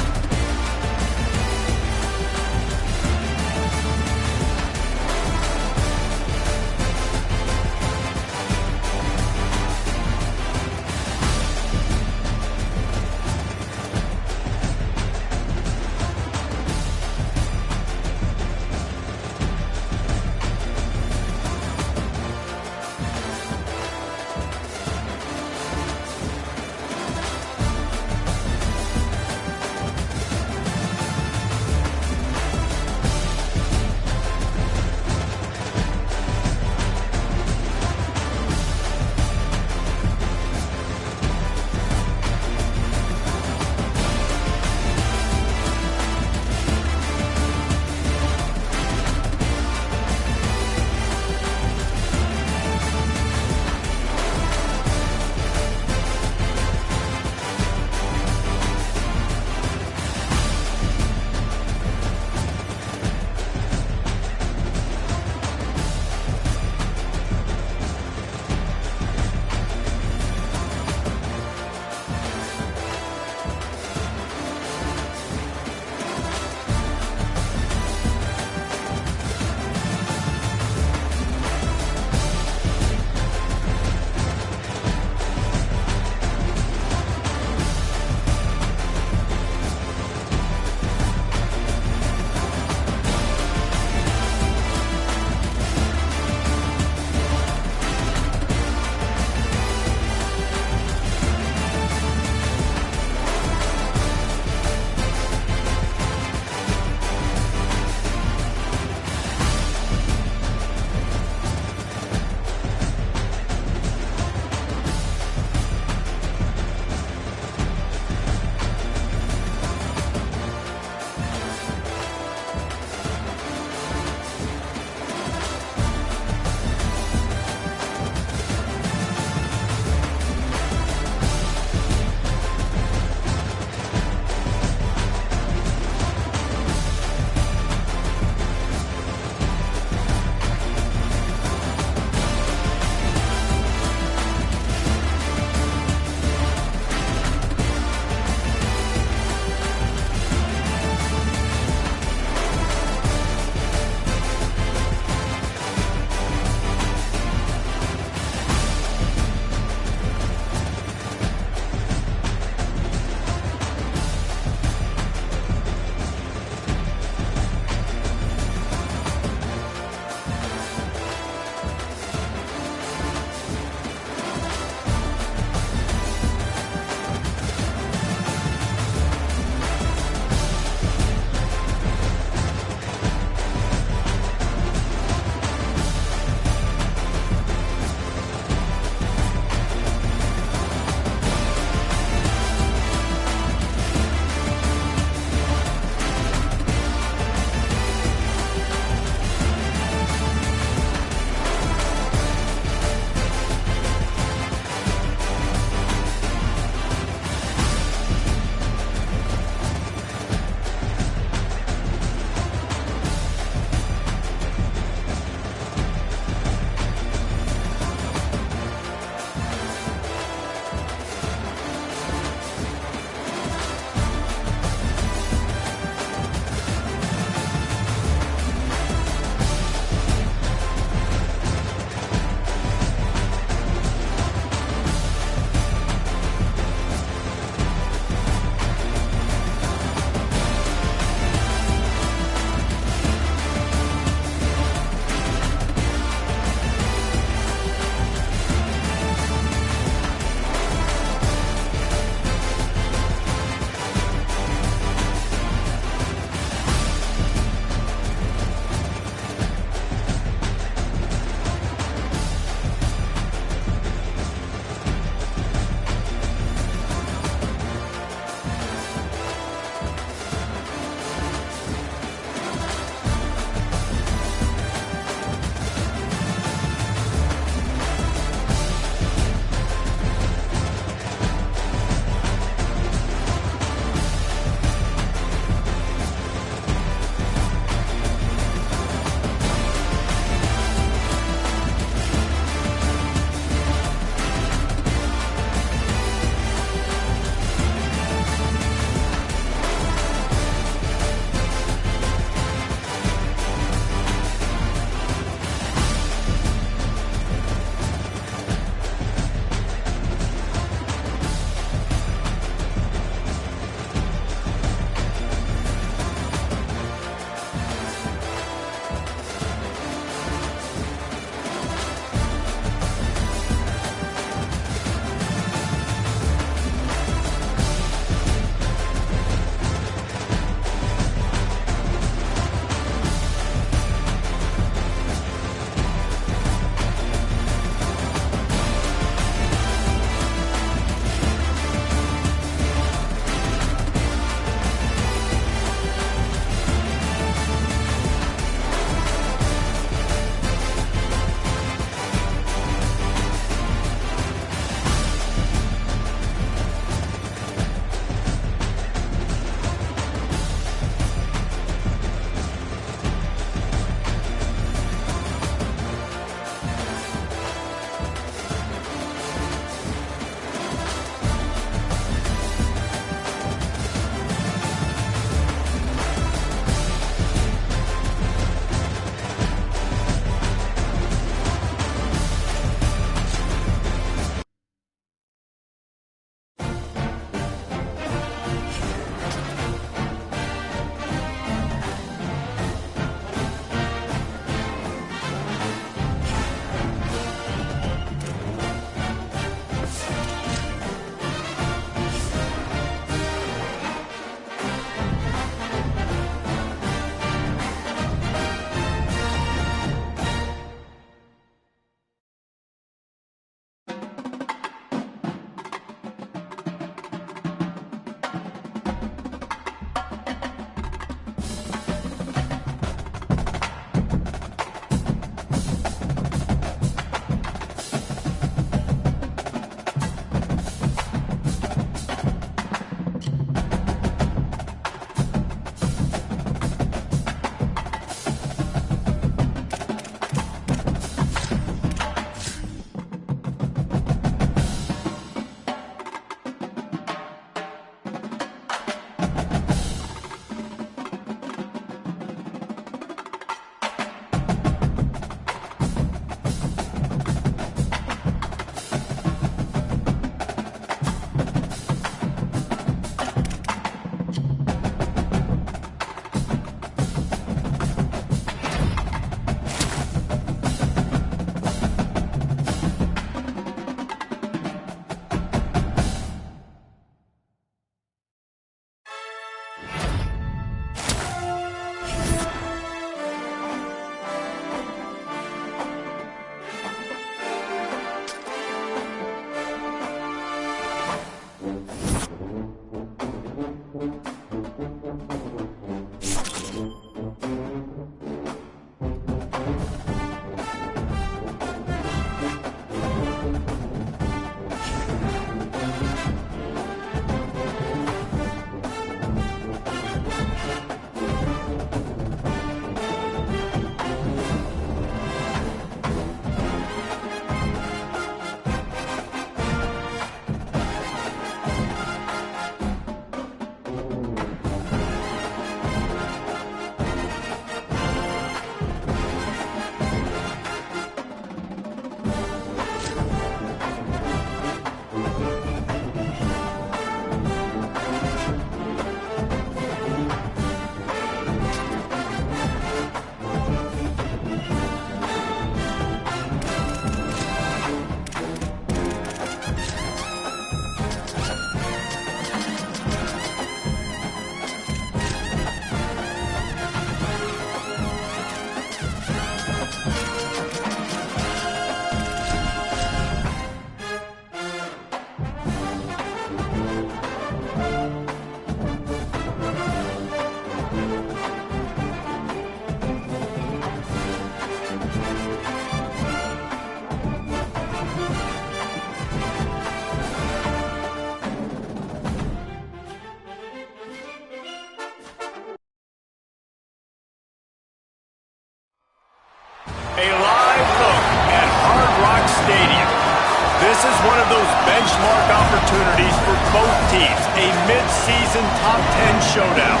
This is one of those benchmark opportunities for both teams, a mid-season top 10 showdown.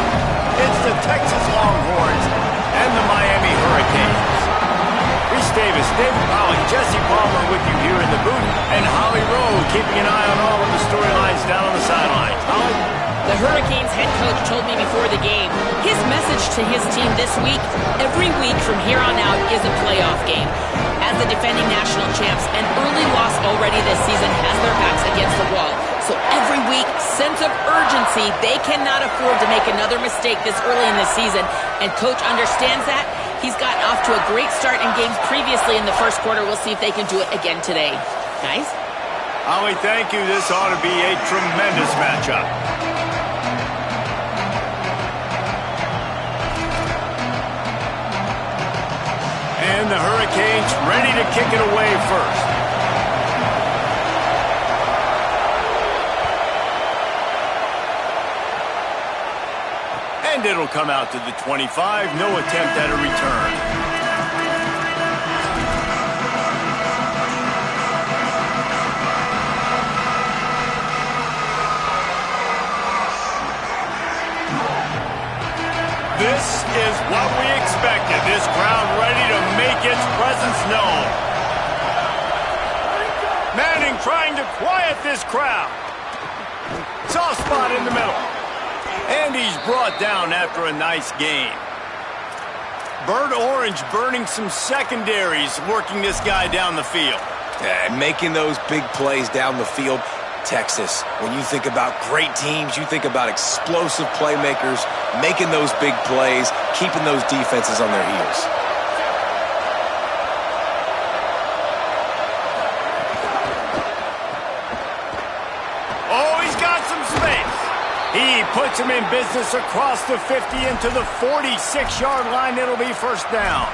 It's the Texas Longhorns and the Miami Hurricanes. Reese Davis, David Pollock, Jesse Palmer with you here in the booth, and Holly Rowe keeping an eye on all of the storylines down on the sidelines. Holly? The Hurricanes head coach told me before the game, his message to his team this week, every week from here on out is a playoff game. As the defending national champs, an early loss already this season has their backs against the wall. So every week, sense of urgency, they cannot afford to make another mistake this early in the season. And coach understands that. He's gotten off to a great start in games previously in the first quarter. We'll see if they can do it again today. Guys? Holly, thank you. This ought to be a tremendous matchup. And the Hurricanes ready to kick it away first. And it'll come out to the 25. No attempt at a return. This is what we expected. This crowd ready to make its presence known. Manning trying to quiet this crowd. Soft spot in the middle. And he's brought down after a nice game. Bird Orange burning some secondaries, working this guy down the field. Yeah, and making those big plays down the field. Texas, when you think about great teams, you think about explosive playmakers, making those big plays, keeping those defenses on their heels. Oh, he's got some space. He puts him in business across the 50 into the 46-yard line. It'll be first down.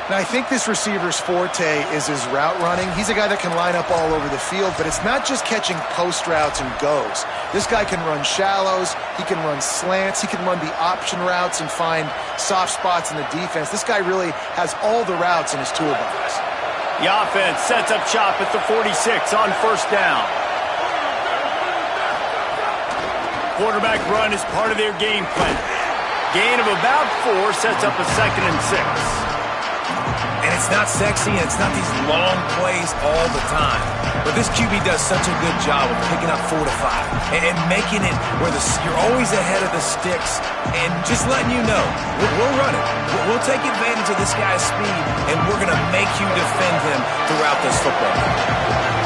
Now, I think this receiver's forte is his route running. He's a guy that can line up all over the field, but it's not just catching post routes and goes. This guy can run shallows, he can run slants, he can run the option routes and find soft spots in the defense. This guy really has all the routes in his toolbox. The offense sets up shop at the 46 on first down. Quarterback run is part of their game plan. Gain of about 4 sets up a 2nd and 6. And it's not sexy, and it's not these long plays all the time. But this QB does such a good job of picking up 4 to 5 and making it where you're always ahead of the sticks and just letting you know, we'll run it. We'll take advantage of this guy's speed, and we're going to make you defend him throughout this football game.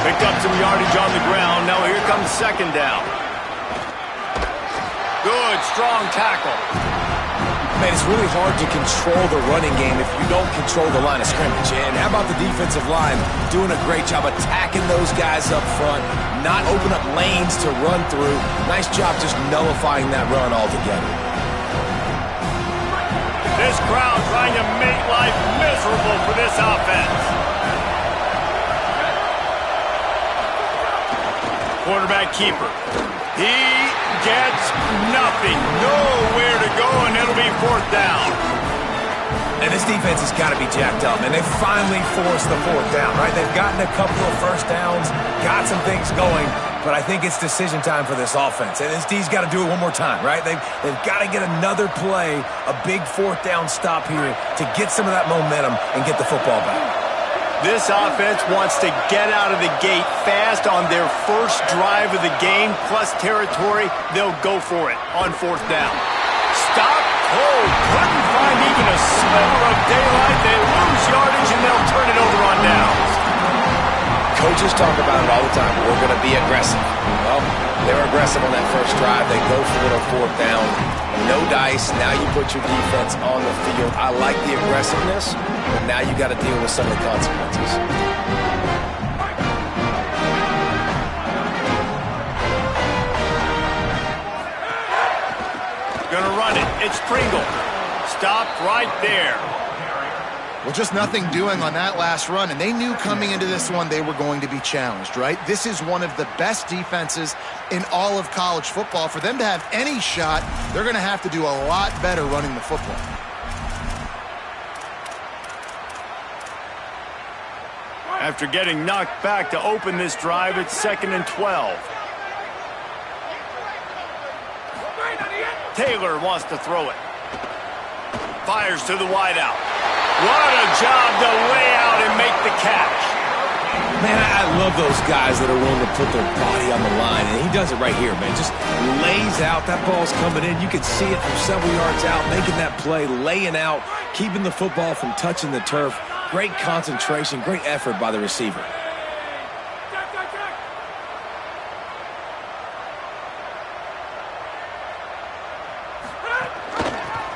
Picked up some yardage on the ground. Now here comes 2nd down. Good, strong tackle. Man, it's really hard to control the running game if you don't control the line of scrimmage. And how about the defensive line doing a great job attacking those guys up front, not open up lanes to run through. Nice job just nullifying that run altogether. This crowd trying to make life miserable for this offense. Quarterback keeper. He gets nothing. Nowhere to go, and it'll be 4th down. And this defense has got to be jacked up, and they finally forced the 4th down, right? They've gotten a couple of first downs, got some things going, but I think it's decision time for this offense. And this D's got to do it one more time, right? They've got to get another play, a big 4th down stop here to get some of that momentum and get the football back. This offense wants to get out of the gate fast on their first drive of the game, plus territory. They'll go for it on 4th down. Stop cold. Couldn't find even a sliver of daylight. They lose yardage, and they'll turn it over on downs. Coaches talk about it all the time. We're going to be aggressive. Well, they're aggressive on that first drive. They go for it on 4th down. No dice. Now you put your defense on the field. I like the aggressiveness, but now you got to deal with some of the consequences. Gonna run it. It's Pringle. Stopped right there. Well, just nothing doing on that last run, and they knew coming into this one they were going to be challenged, right? This is one of the best defenses in all of college football. For them to have any shot, they're going to have to do a lot better running the football. After getting knocked back to open this drive, it's 2nd and 12. Taylor wants to throw it. Fires to the wideout. What a job to lay out and make the catch. Man, I love those guys that are willing to put their body on the line, and he does it right here, man. Just lays out. That ball's coming in. You can see it from several yards out, making that play, laying out, keeping the football from touching the turf. Great concentration, great effort by the receiver.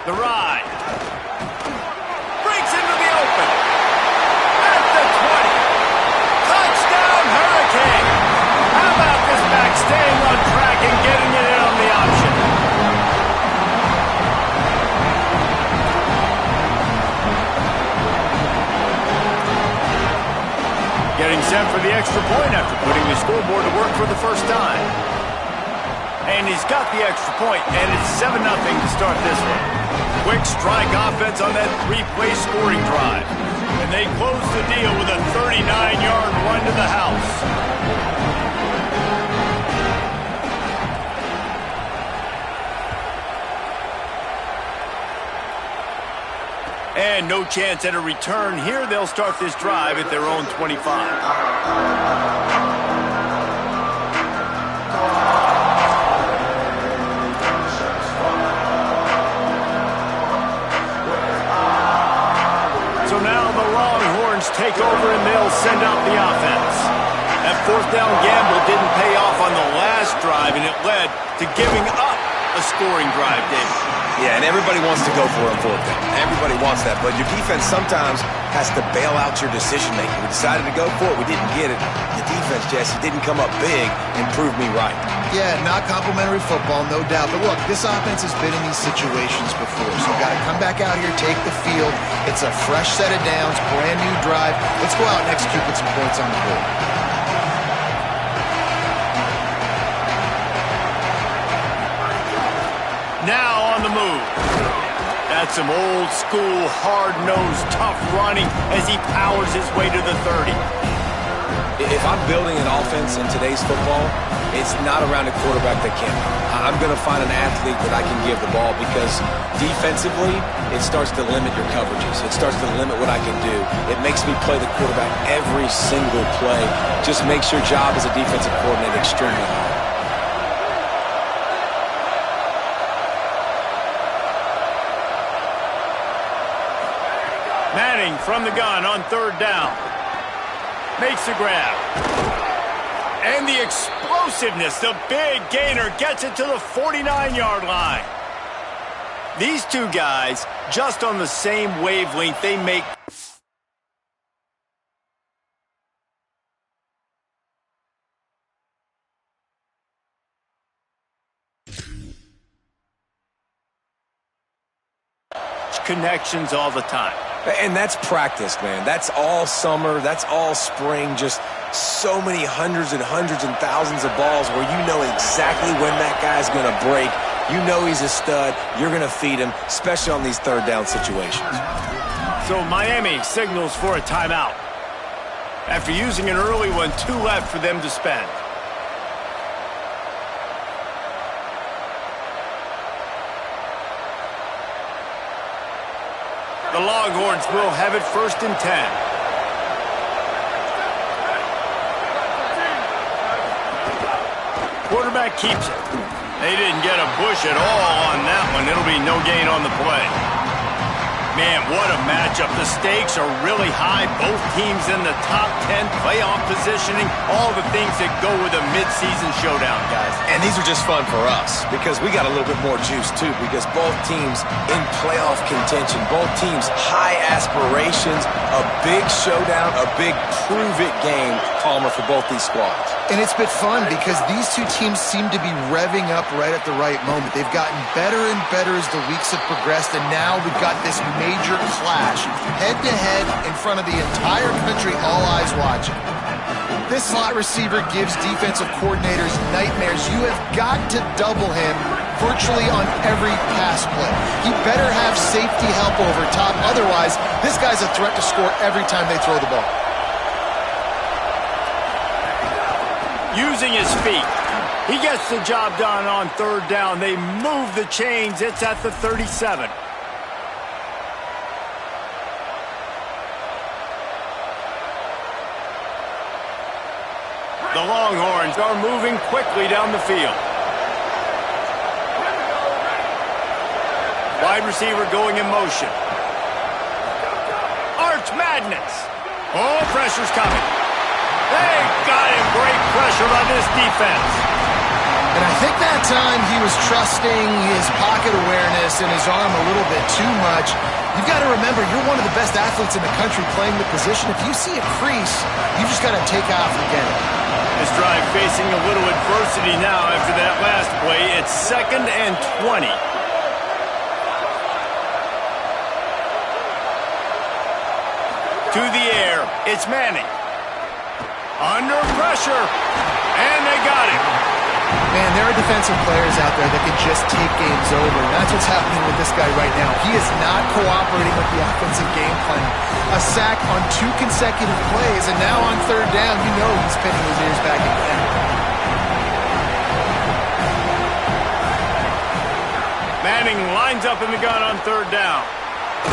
The ride. Breaks into the open. At the 20. Touchdown, Hurricane. How about this back staying on track and getting it in on the option? Getting set for the extra point after putting the scoreboard to work for the first time. And he's got the extra point, and it's 7-0 to start this one. Quick strike offense on that 3-play scoring drive. And they close the deal with a 39-yard run to the house. And no chance at a return here. They'll start this drive at their own 25. Take over and they'll send out the offense. That 4th down gamble didn't pay off on the last drive, and it led to giving up a scoring drive, David. Yeah, and everybody wants to go for it on 4th down. Everybody wants that, but your defense sometimes has to bail out your decision-making. We decided to go for it. We didn't get it. The defense, Jesse, didn't come up big and prove me right. Yeah, not complimentary football, no doubt. But look, this offense has been in these situations before, so you've got to come back out here, take the field. It's a fresh set of downs, brand new drive. Let's go out and execute with some points on the board. Now on the move. That's some old school, hard-nosed, tough running as he powers his way to the 30. If I'm building an offense in today's football, it's not around a quarterback that can't. I'm going to find an athlete that I can give the ball because defensively, it starts to limit your coverages. It starts to limit what I can do. It makes me play the quarterback every single play. Just makes your job as a defensive coordinator extremely hard. Manning from the gun on 3rd down. Makes the grab. And the explosiveness, the big gainer, gets it to the 49-yard line. These two guys, just on the same wavelength, they make... connections all the time. And that's practice, man. That's all summer. That's all spring. Just so many hundreds and thousands of balls where you know exactly when that guy's going to break. You know he's a stud. You're going to feed him, especially on these 3rd down situations. So Miami signals for a timeout. After using an early one, 2 left for them to spend. The Longhorns will have it 1st and 10. Quarterback keeps it. They didn't get a push at all on that one. It'll be no gain on the play. Man, what a matchup. The stakes are really high. Both teams in the top 10, playoff positioning, all the things that go with a midseason showdown, guys. And these are just fun for us because we got a little bit more juice, too, because both teams in playoff contention, both teams high aspirations, a big showdown, a big prove-it game, Palmer, for both these squads. And it's been fun because these two teams seem to be revving up right at the right moment. They've gotten better and better as the weeks have progressed, and now we've got this major clash, head-to-head in front of the entire country, all eyes watching. This slot receiver gives defensive coordinators nightmares. You have got to double him virtually on every pass play. He better have safety help over top. Otherwise, this guy's a threat to score every time they throw the ball. using his feet. He gets the job done on third down. They move the chains. It's at the 37. The Longhorns are moving quickly down the field. Wide receiver going in motion. Arch Madness. Oh, pressure's coming. They got him. Great pressure on this defense. And I think that time he was trusting his pocket awareness and his arm a little bit too much. You've got to remember, you're one of the best athletes in the country playing the position. If you see a crease, you've just got to take off and get it. This drive facing a little adversity now after that last play. It's 2nd and 20. To the air, it's Manning. Under pressure, and they got him. Man, there are defensive players out there that can just take games over, and that's what's happening with this guy right now. He is not cooperating with the offensive game plan. A sack on 2 consecutive plays, and now on third down, you know he's pinning his ears back again. Manning lines up in the gun on third down.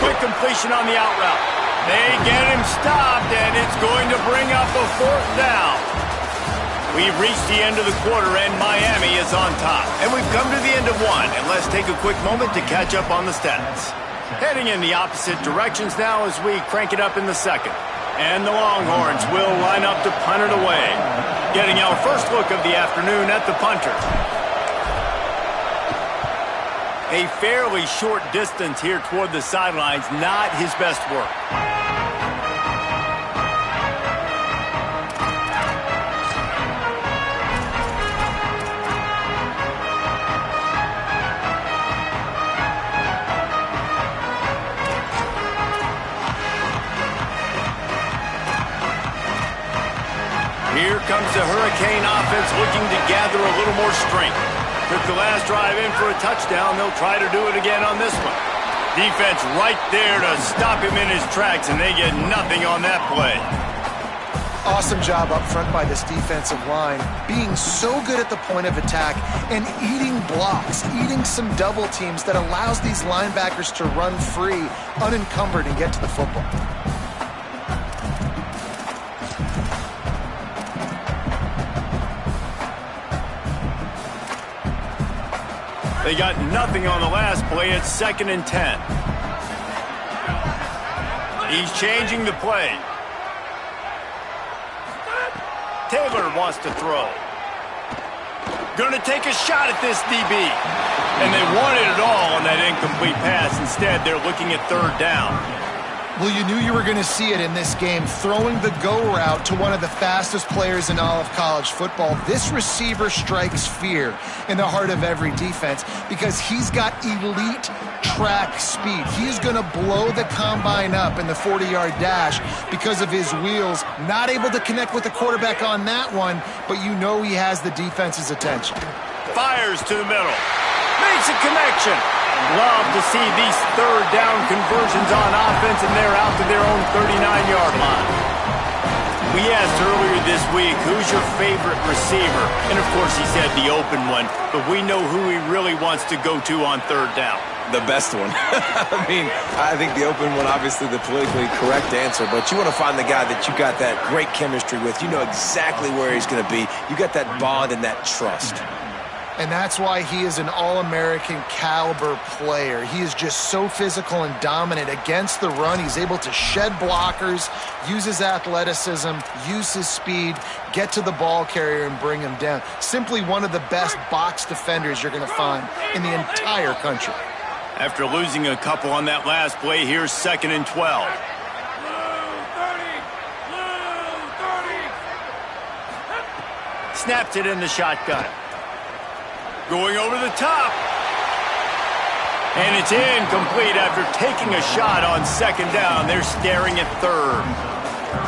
Quick completion on the out route. They get him stopped, and it's going to bring up a 4th down. We've reached the end of the quarter, and Miami is on top. And we've come to the end of one, and let's take a quick moment to catch up on the stats. Heading in the opposite directions now as we crank it up in the second. And the Longhorns will line up to punt it away. Getting our first look of the afternoon at the punter. A fairly short distance here toward the sidelines, not his best work. Here comes the Hurricane offense looking to gather a little more strength. Took the last drive in for a touchdown. They'll try to do it again on this one. Defense right there to stop him in his tracks, and they get nothing on that play. Awesome job up front by this defensive line, being so good at the point of attack and eating blocks, eating some double teams that allows these linebackers to run free, unencumbered, and get to the football. They got nothing on the last play. It's 2nd and 10. He's changing the play. Taylor wants to throw. Gonna take a shot at this DB. And they wanted it all on that incomplete pass. Instead, they're looking at third down. Well, you knew you were going to see it in this game, throwing the go route to one of the fastest players in all of college football. This receiver strikes fear in the heart of every defense because he's got elite track speed. He's going to blow the combine up in the 40-yard dash because of his wheels. Not able to connect with the quarterback on that one, but you know he has the defense's attention. Fires to the middle. Makes a connection. Love to see these third down conversions on offense, and they're out to their own 39-yard line. We asked earlier this week, who's your favorite receiver? And, of course, he said the open one, but we know who he really wants to go to on third down. The best one. I mean, I think the open one, obviously the politically correct answer, but you want to find the guy that you got that great chemistry with. You know exactly where he's going to be. You got that bond and that trust. And that's why he is an all-American caliber player. He is just so physical and dominant against the run. He's able to shed blockers, use his athleticism, use his speed, get to the ball carrier and bring him down. Simply one of the best box defenders you're going to find in the entire country. After losing a couple on that last play, here's 2nd and 12. Snaps it in the shotgun. Going over the top. And it's incomplete after taking a shot on 2nd down. They're staring at third.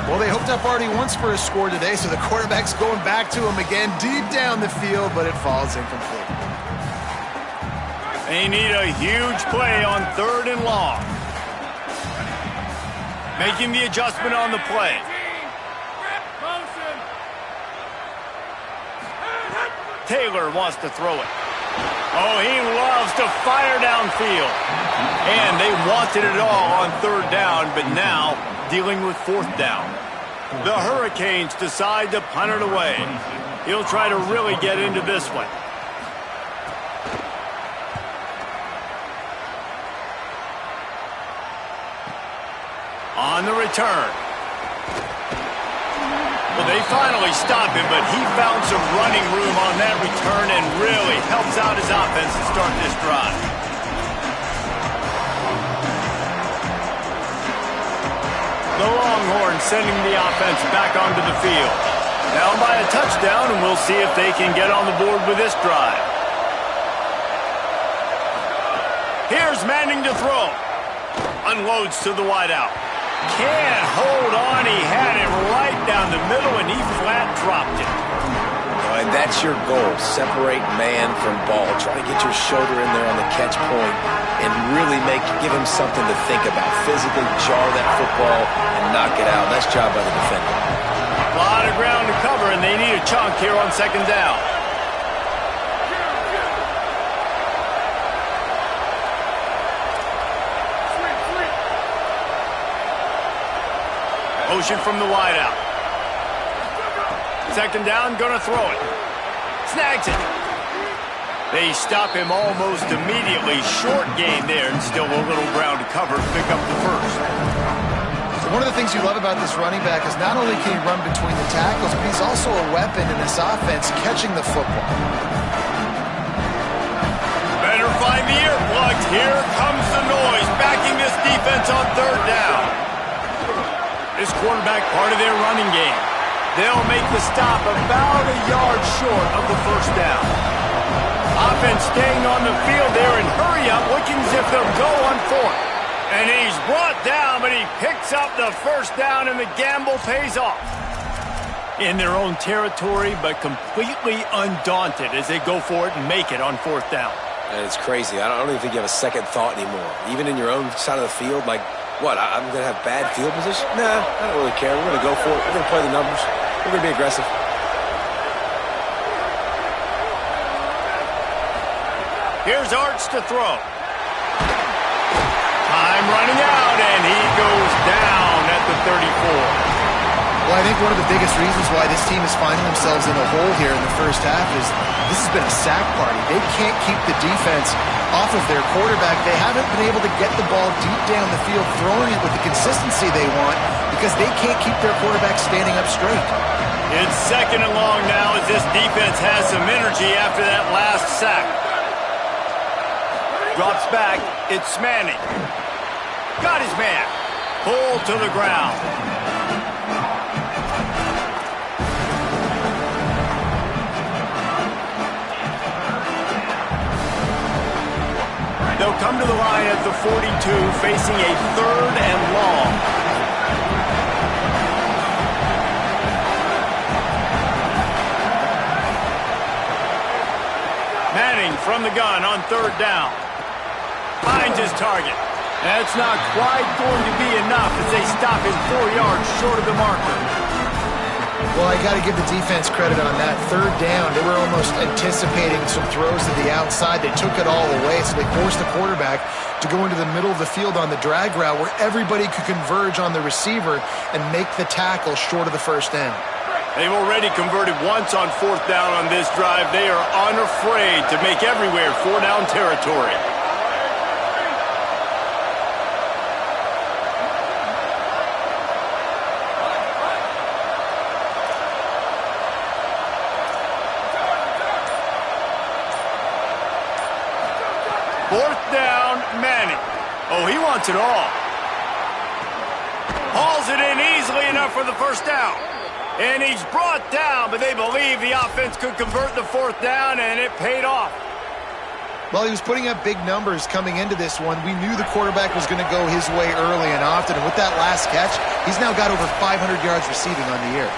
Well, they hooked up already once for a score today, so the quarterback's going back to him again deep down the field, but it falls incomplete. They need a huge play on 3rd and long. Making the adjustment on the play. Taylor wants to throw it. Oh, he loves to fire downfield. And they wanted it all on third down, but now dealing with fourth down. The Hurricanes decide to punt it away. He'll try to really get into this one. On the return. Well, they finally stop him, but he found some running room on that return and really helps out his offense to start this drive. The Longhorns sending the offense back onto the field. Down by a touchdown, and we'll see if they can get on the board with this drive. Here's Manning to throw. Unloads to the wideout. Can't hold on. He had it right down the middle, and he flat dropped it. And that's your goal. Separate man from ball. Try to get your shoulder in there on the catch point and really give him something to think about. Physically jar that football and knock it out. Nice job by the defender. A lot of ground to cover, and they need a chunk here on second down. Motion from the wideout. Second down, gonna throw it. Snags it. They stop him almost immediately. Short gain there, and still a little ground to cover to pick up the first. So one of the things you love about this running back is not only can he run between the tackles, but he's also a weapon in this offense catching the football. Better find the earplugs. Here comes the noise, backing this defense on third down. This quarterback part of their running game. They'll make the stop about a yard short of the first down. Offense staying on the field there and hurry up, looking as if they'll go on fourth. And he's brought down, but he picks up the first down, and the gamble pays off. In their own territory, but completely undaunted as they go for it and make it on fourth down. And it's crazy. I don't even think you have a second thought anymore. Even in your own side of the field, like, what, I'm going to have bad field position? Nah, I don't really care. We're going to go for it. We're going to play the numbers. We're going to be aggressive. Here's Arts to throw. Time running out, and he goes down at the 34. Well, I think one of the biggest reasons why this team is finding themselves in a hole here in the first half is this has been a sack party. They can't keep the defense off of their quarterback. They haven't been able to get the ball deep down the field, throwing it with the consistency they want because they can't keep their quarterback standing up straight. It's second and long now as this defense has some energy after that last sack. Drops back. It's Manning. Got his man. Pulled to the ground. They'll come to the line at the 42, facing a third and long. Manning from the gun on third down. Finds his target. That's not quite going to be enough as they stop him 4 yards short of the marker. Well, I got to give the defense credit on that. Third down, they were almost anticipating some throws to the outside. They took it all away, so they forced the quarterback to go into the middle of the field on the drag route where everybody could converge on the receiver and make the tackle short of the first down. They've already converted once on fourth down on this drive. They are unafraid to make everywhere four-down territory. Fourth down, Manning. Oh, he wants it all. Hauls it in easily enough for the first down. And he's brought down, but they believe the offense could convert the fourth down, and it paid off. Well, he was putting up big numbers coming into this one. We knew the quarterback was going to go his way early and often, and with that last catch, he's now got over 500 yards receiving on the year.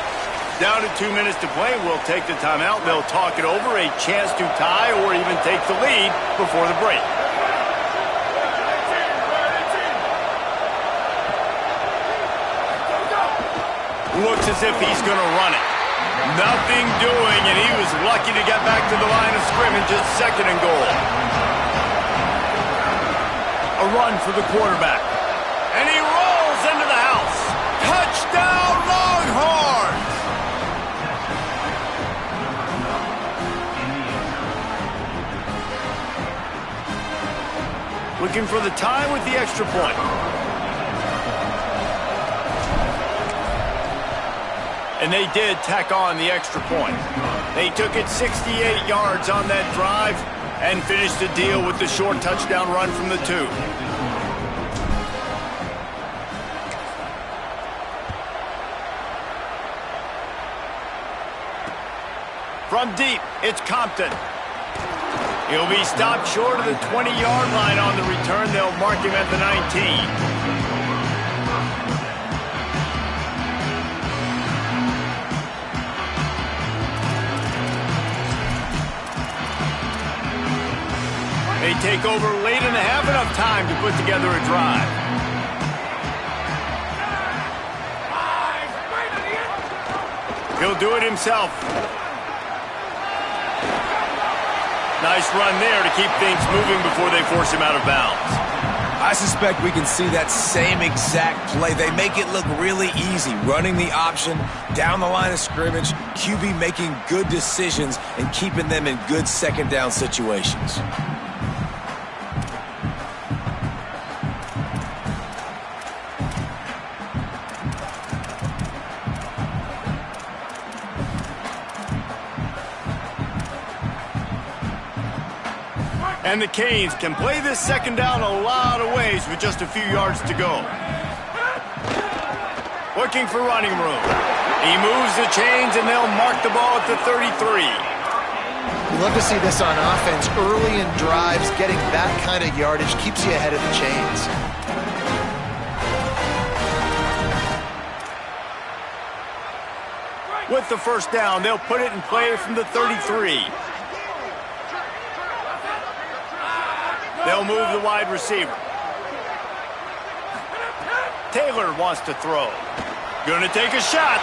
Down to 2 minutes to play. We'll take the timeout. They'll talk it over, a chance to tie or even take the lead before the break. Looks as if he's going to run it. Nothing doing, and he was lucky to get back to the line of scrimmage at 2nd and goal. A run for the quarterback. And he rolls into the house. Touchdown, Longhorns! Looking for the tie with the extra point. And they did tack on the extra point. They took it 68 yards on that drive and finished the deal with the short touchdown run from the 2. From deep, it's Compton. He'll be stopped short of the 20-yard line on the return. They'll mark him at the 19. They take over late and have enough time to put together a drive. He'll do it himself. Nice run there to keep things moving before they force him out of bounds. I suspect we can see that same exact play. They make it look really easy, running the option down the line of scrimmage, QB making good decisions and keeping them in good second down situations. And the Canes can play this second down a lot of ways with just a few yards to go. Looking for running room. He moves the chains and they'll mark the ball at the 33. We love to see this on offense. Early in drives, getting that kind of yardage keeps you ahead of the chains. With the first down, they'll put it in play from the 33. They'll move the wide receiver. Taylor wants to throw. Gonna take a shot.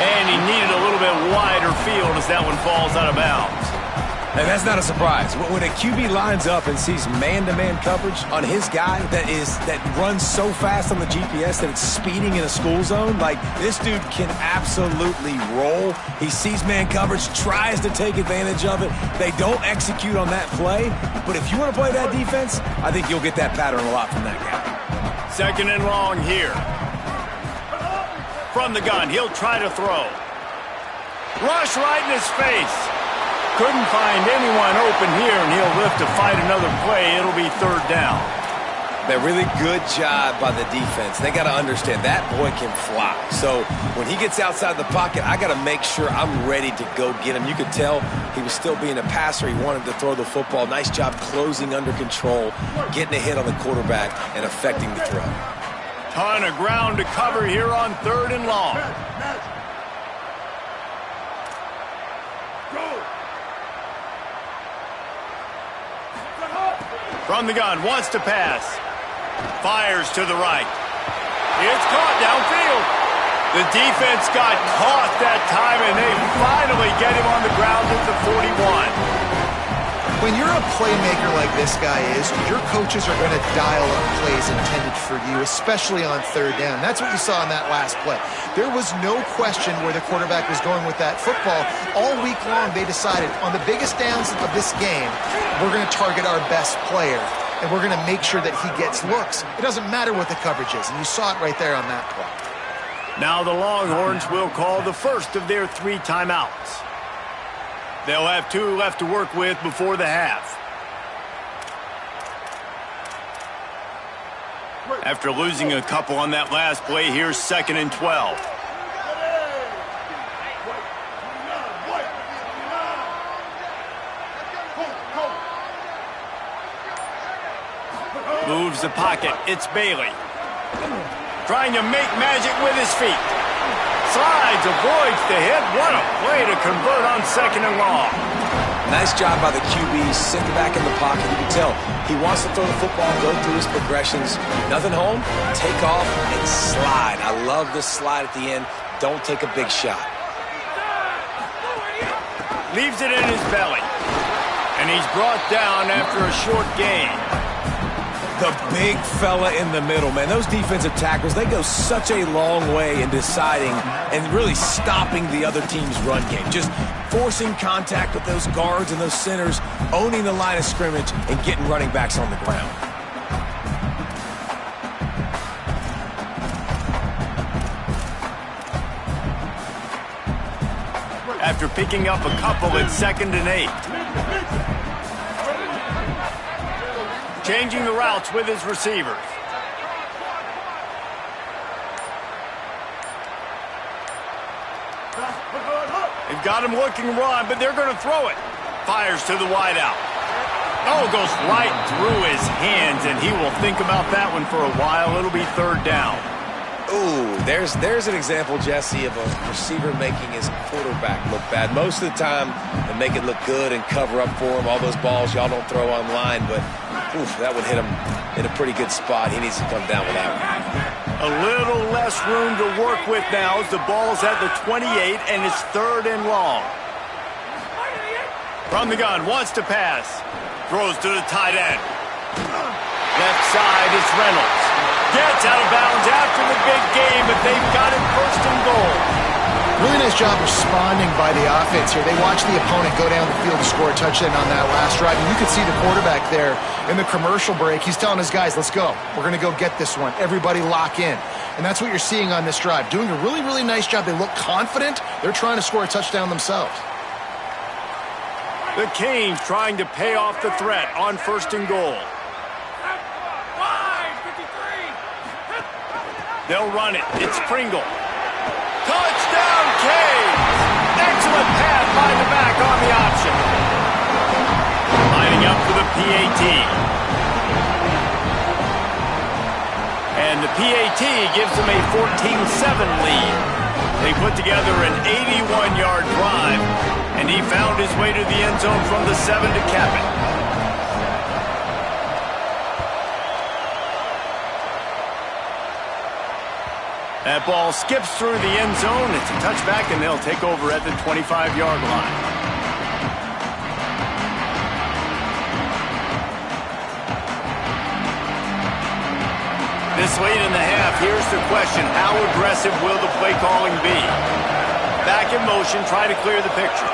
And he needed a little bit wider field as that one falls out of bounds. And that's not a surprise. When a QB lines up and sees man-to-man coverage on his guy that runs so fast on the GPS that it's speeding in a school zone, like this dude can absolutely roll. He sees man coverage, tries to take advantage of it. They don't execute on that play. But if you want to play that defense, I think you'll get that pattern a lot from that guy. 2nd and long here. From the gun, he'll try to throw. Rush right in his face. Couldn't find anyone open here, and he'll live to fight another play. It'll be 3rd down. A really good job by the defense. They got to understand that boy can fly. So when he gets outside the pocket, I got to make sure I'm ready to go get him. You could tell he was still being a passer. He wanted to throw the football. Nice job closing under control, getting a hit on the quarterback, and affecting the throw. Ton of ground to cover here on 3rd and long. From the gun, wants to pass. Fires to the right. It's caught downfield. The defense got caught that time, and they finally get him on the ground at the 41. When you're a playmaker like this guy is, your coaches are going to dial up plays intended for you, especially on 3rd down. That's what you saw in that last play. There was no question where the quarterback was going with that football. All week long, they decided on the biggest downs of this game, we're going to target our best player, and we're going to make sure that he gets looks. It doesn't matter what the coverage is, and you saw it right there on that play. Now the Longhorns will call the first of their 3 timeouts. They'll have 2 left to work with before the half. After losing a couple on that last play, here's 2nd and 12. Moves the pocket. It's Bailey. Trying to make magic with his feet. Slides, avoids the hit. What a play to convert on 2nd and long. Nice job by the QB, sitting back in the pocket. You can tell he wants to throw the football, go through his progressions. Nothing home, take off and slide. I love this slide at the end. Don't take a big shot. Leaves it in his belly. And he's brought down after a short gain. The big fella in the middle, man. Those defensive tackles, they go such a long way in deciding and really stopping the other team's run game. Just forcing contact with those guards and those centers, owning the line of scrimmage, and getting running backs on the ground. After picking up a couple at 2nd and 8. Changing the routes with his receivers. They've got him looking run, but they're going to throw it. Fires to the wideout. Oh, goes right through his hands, and he will think about that one for a while. It'll be 3rd down. Ooh, there's an example, Jesse, of a receiver making his quarterback look bad. Most of the time, they make it look good and cover up for him. All those balls y'all don't throw online, but oof, that would hit him in a pretty good spot. He needs to come down with that one. A little less room to work with now as the ball's at the 28, and it's 3rd and long. From the gun, wants to pass. Throws to the tight end. Left side, it's Reynolds. Gets out of bounds after the big game, but they've got it 1st and goal. Really nice job responding by the offense here. They watched the opponent go down the field to score a touchdown on that last drive. And you could see the quarterback there in the commercial break. He's telling his guys, let's go. We're going to go get this one. Everybody lock in. And that's what you're seeing on this drive. Doing a really, really nice job. They look confident. They're trying to score a touchdown themselves. The Canes trying to pay off the threat on 1st and goal. They'll run it. It's Pringle. Touchdown, Canes! Excellent pass by the back on the option. Lining up for the PAT. And the PAT gives them a 14-7 lead. They put together an 81-yard drive, and he found his way to the end zone from the 7 to cap it. That ball skips through the end zone. It's a touchback, and they'll take over at the 25-yard line. This late in the half, here's the question. How aggressive will the play calling be? Back in motion, try to clear the picture.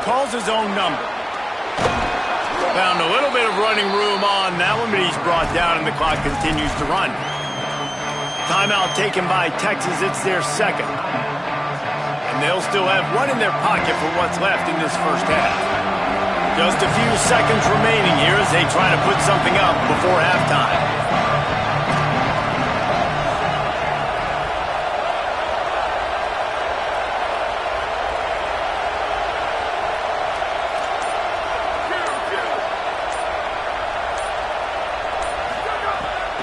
Calls his own number. Found a little bit of running room on that one, but he's brought down, and the clock continues to run. Timeout taken by Texas. It's their 2nd. And they'll still have one in their pocket for what's left in this first half. Just a few seconds remaining here as they try to put something up before halftime.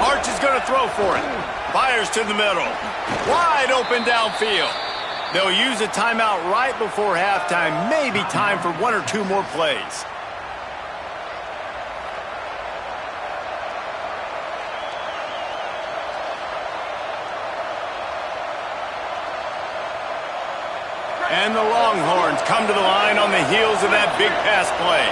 Arch is going to throw for it. Fires to the middle. Wide open downfield. They'll use a timeout right before halftime. Maybe time for 1 or 2 more plays. And the Longhorns come to the line on the heels of that big pass play.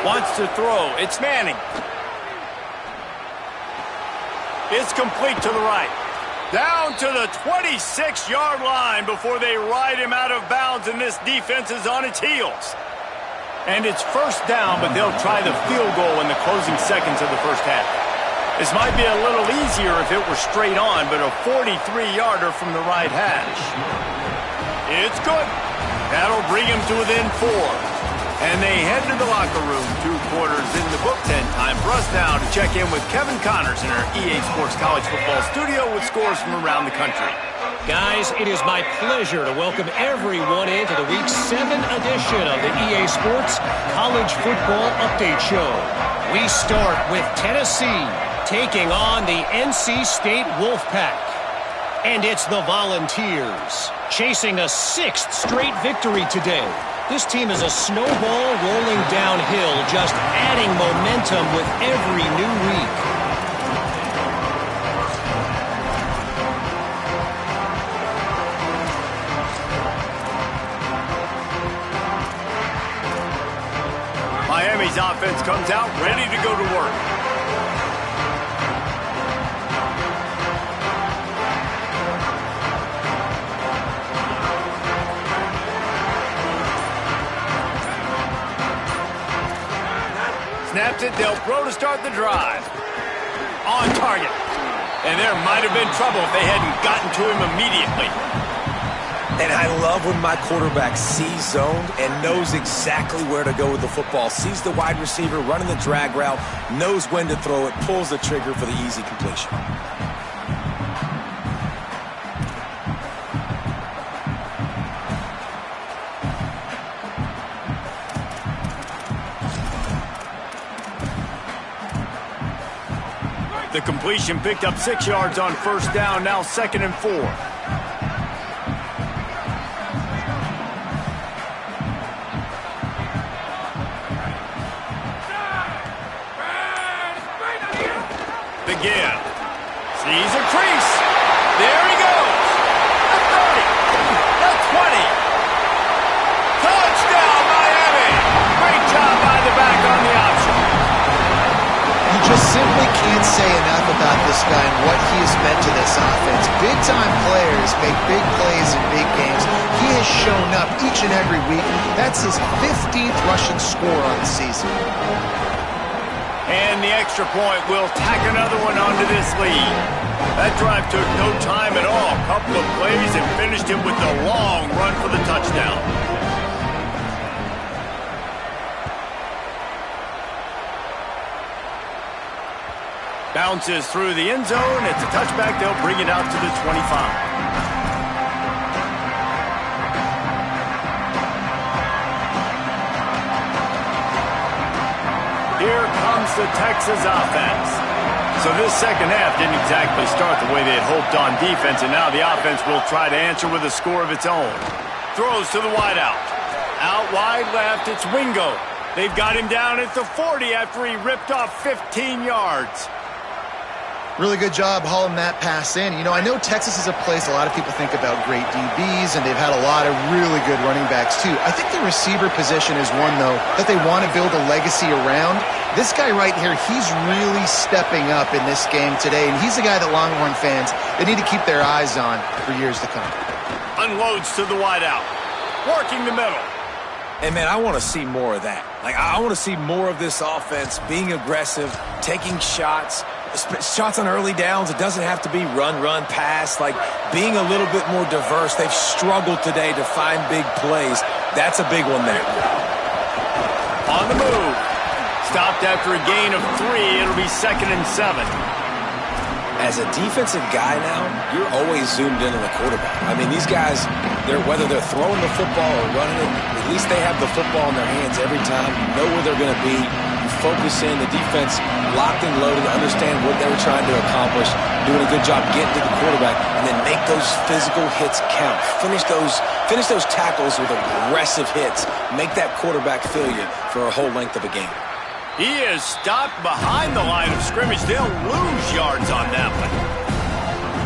Wants to throw. It's Manning. It's complete to the right. Down to the 26-yard line before they ride him out of bounds, and this defense is on its heels. And it's 1st down, but they'll try the field goal in the closing seconds of the first half. This might be a little easier if it were straight on, but a 43-yarder from the right hash. It's good. That'll bring him to within 4. And they head to the locker room. 2 quarters in the book. 10 time for us now to check in with Kevin Connors in our EA Sports College Football studio with scores from around the country. Guys, it is my pleasure to welcome everyone into the Week 7 edition of the EA Sports College Football Update Show. We start with Tennessee taking on the NC State Wolfpack. And it's the Volunteers chasing a 6th straight victory today. This team is a snowball rolling downhill, just adding momentum with every new week. Tennessee's offense comes out ready to go to work. Snaps it, they'll throw to start the drive. On target. And there might have been trouble if they hadn't gotten to him immediately. And I love when my quarterback sees zoned and knows exactly where to go with the football. Sees the wide receiver running the drag route, knows when to throw it, pulls the trigger for the easy completion. The completion picked up 6 yards on first down, now 2nd and 4. Again. Sees a crease. There he goes. The 30. The 20. Touchdown, Miami. Great job by the back on the option. You just simply can't say enough about this guy and what he has meant to this offense. Big-time players make big plays in big games. He has shown up each and every week. That's his 15th rushing score on the season. And the extra point will tack another one onto this lead. That drive took no time at all. A couple of plays and finished it with a long run for the touchdown. Bounces through the end zone. It's a touchback. They'll bring it out to the 25. Here comes the Texas offense. So this second half didn't exactly start the way they had hoped on defense, and now the offense will try to answer with a score of its own. Throws to the wideout. Out wide left, it's Wingo. They've got him down at the 40 after he ripped off 15 yards. Really good job hauling that pass in. You know, I know Texas is a place a lot of people think about great DBs, and they've had a lot of really good running backs too. I think the receiver position is one, though, that they want to build a legacy around. This guy right here, he's really stepping up in this game today, and he's the guy that Longhorn fans, they need to keep their eyes on for years to come. Unloads to the wideout. Working the middle. And, man, I want to see more of that. Like, I want to see more of this offense being aggressive, taking shots on early downs. It doesn't have to be run, pass. Like, being a little bit more diverse. They've struggled today to find big plays. That's a big one there. On the move. Stopped after a gain of 3. It'll be 2nd and 7. As a defensive guy now, you're always zoomed in on the quarterback. I mean, these guys, whether they're throwing the football or running it, at least they have the football in their hands every time. You know where they're going to be. You focus in. The defense locked and loaded, understand what they were trying to accomplish, doing a good job getting to the quarterback, and then make those physical hits count. Finish those tackles with aggressive hits. Make that quarterback feel you for a whole length of a game. He is stopped behind the line of scrimmage. They'll lose yards on that one.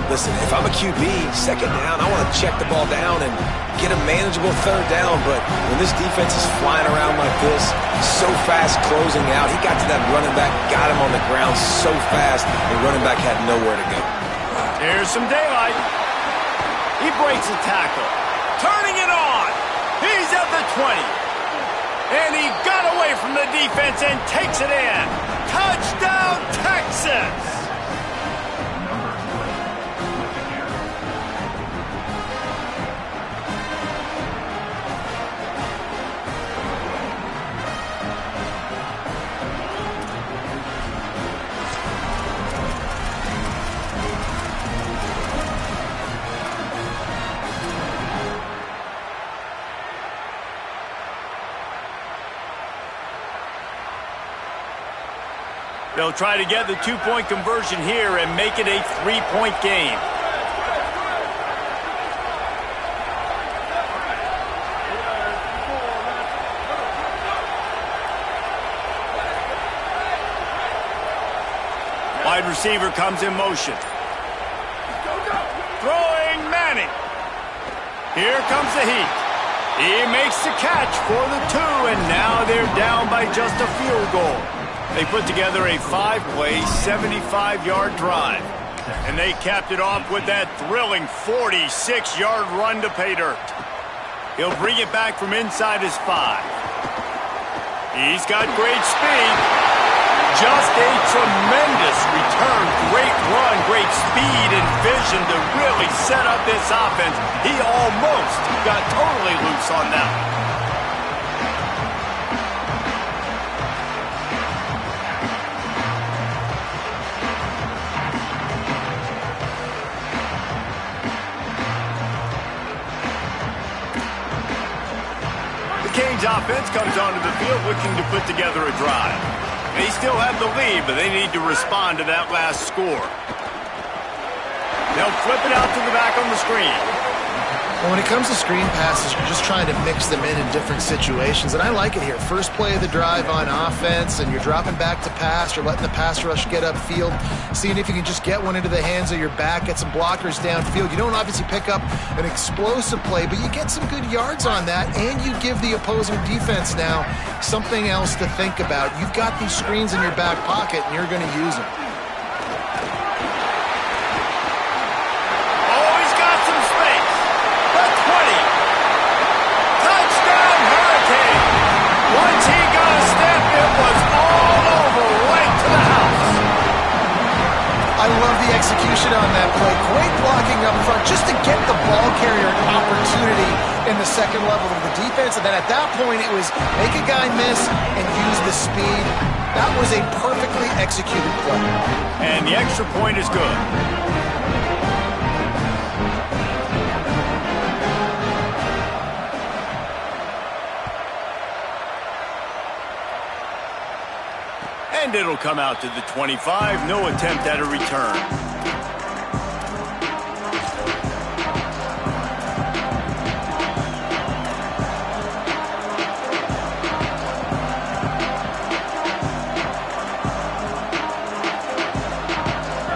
Listen, if I'm a QB, second down, I want to check the ball down and get a manageable third down. But when this defense is flying around like this, so fast closing out, he got to that running back, got him on the ground so fast, the running back had nowhere to go. Here's some daylight. He breaks a tackle. Turning it on. He's at the 20. And he got away from the defense and takes it in. Touchdown, Texas! They'll try to get the 2-point conversion here and make it a 3-point game. Wide receiver comes in motion. Throwing Manning. Here comes the heat. He makes the catch for the 2, and now they're down by just a field goal. They put together a 5-play, 75-yard drive. And they capped it off with that thrilling 46-yard run to pay dirt. He'll bring it back from inside his 5. He's got great speed. Just a tremendous return. Great run, great speed and vision to really set up this offense. He almost got totally loose on that. Canes offense comes onto the field looking to put together a drive. They still have the lead, but they need to respond to that last score. They'll flip it out to the back on the screen. Well, when it comes to screen passes, you're just trying to mix them in different situations, and I like it here. First play of the drive on offense, and you're dropping back to pass. You're letting the pass rush get upfield, seeing if you can just get one into the hands of your back, get some blockers downfield. You don't obviously pick up an explosive play, but you get some good yards on that, and you give the opposing defense now something else to think about. You've got these screens in your back pocket, and you're going to use them. Once he got a step, it was all over, right to the house. I love the execution on that play. Great blocking up front just to get the ball carrier an opportunity in the second level of the defense. And then at that point, it was make a guy miss and use the speed. That was a perfectly executed play. And the extra point is good. And it'll come out to the 25. No attempt at a return.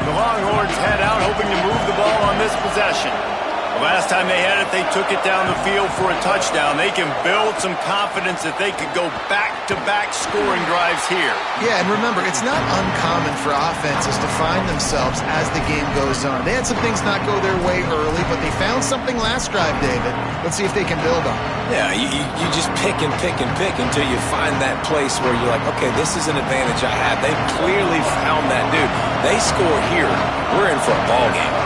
The Longhorns head out hoping to move the ball on this possession. The last time they had it, they took it down the field for a touchdown. They can build some confidence that they could go back-to-back scoring drives here. Yeah, and remember, it's not uncommon for offenses to find themselves as the game goes on. They had some things not go their way early, but they found something last drive, David. Let's see if they can build on it. Yeah, you just pick and pick and pick until you find that place where you're like, okay, this is an advantage I have. They've clearly found that dude. They score here, we're in for a ball game.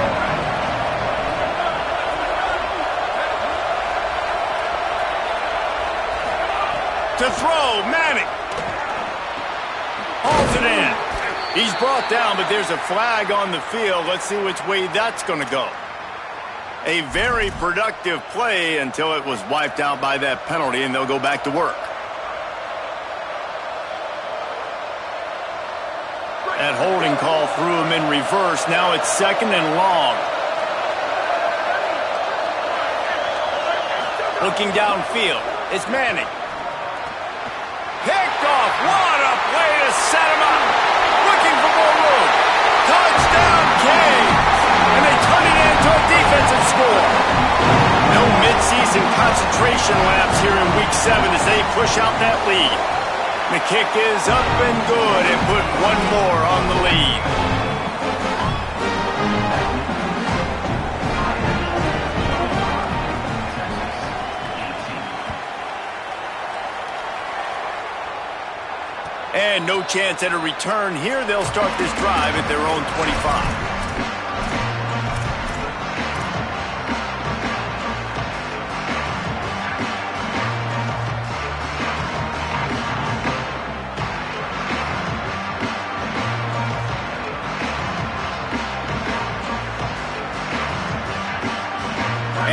To throw, Manning. Hauls it in. He's brought down, but there's a flag on the field. Let's see which way that's going to go. A very productive play until it was wiped out by that penalty, and they'll go back to work. That holding call threw him in reverse. Now it's second and long. Looking downfield. It's Manning. Picked off. What a play to set him up. Looking for more room. Touchdown, Canes. And they turn it into a defensive score. No midseason concentration laps here in Week 7 as they push out that lead. The kick is up and good and put one more on the lead. And no chance at a return here. They'll start this drive at their own 25.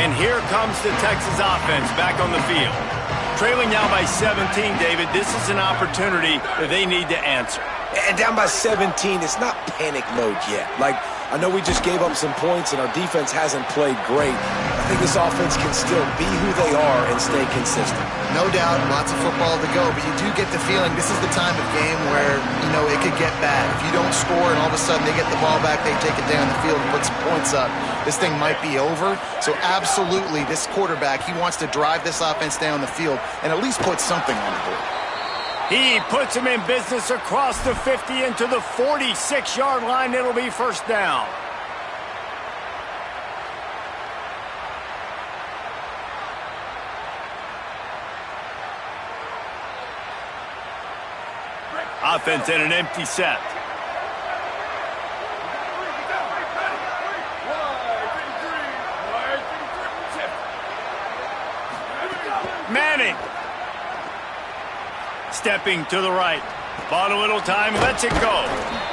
And here comes the Texas offense back on the field. Trailing now by 17, David. This is an opportunity that they need to answer. And down by 17, it's not panic mode yet. Like, I know we just gave up some points and our defense hasn't played great. think this offense can still be who they are and stay consistent. No doubt, lots of football to go, but you do get the feeling this is the time of game where, it could get bad. If you don't score and all of a sudden they get the ball back, they take it down the field and put some points up, this thing might be over. So absolutely, this quarterback, he wants to drive this offense down the field and at least put something on the board. He puts him in business across the 50 into the 46-yard line. It'll be first down. Offense in an empty set. Manning. Stepping to the right. Bought a little time, lets it go.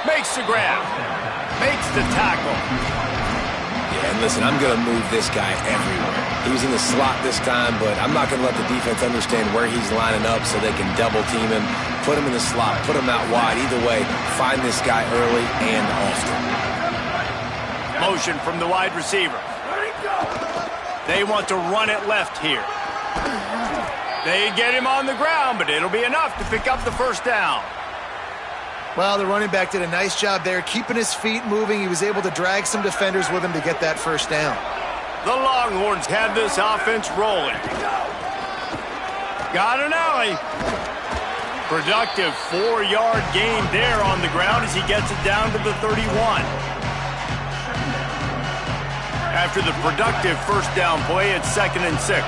Makes the grab. Makes the tackle. Yeah, and listen, I'm going to move this guy everywhere. He was in the slot this time, but I'm not going to let the defense understand where he's lining up so they can double team him, put him in the slot, put him out wide. Either way, find this guy early and often. Motion from the wide receiver. They want to run it left here. They get him on the ground, but it'll be enough to pick up the first down. Well, the running back did a nice job there, keeping his feet moving. He was able to drag some defenders with him to get that first down. The Longhorns have this offense rolling. Got an alley. Productive 4-yard gain there on the ground as he gets it down to the 31. After the productive first down play, it's 2nd and 6.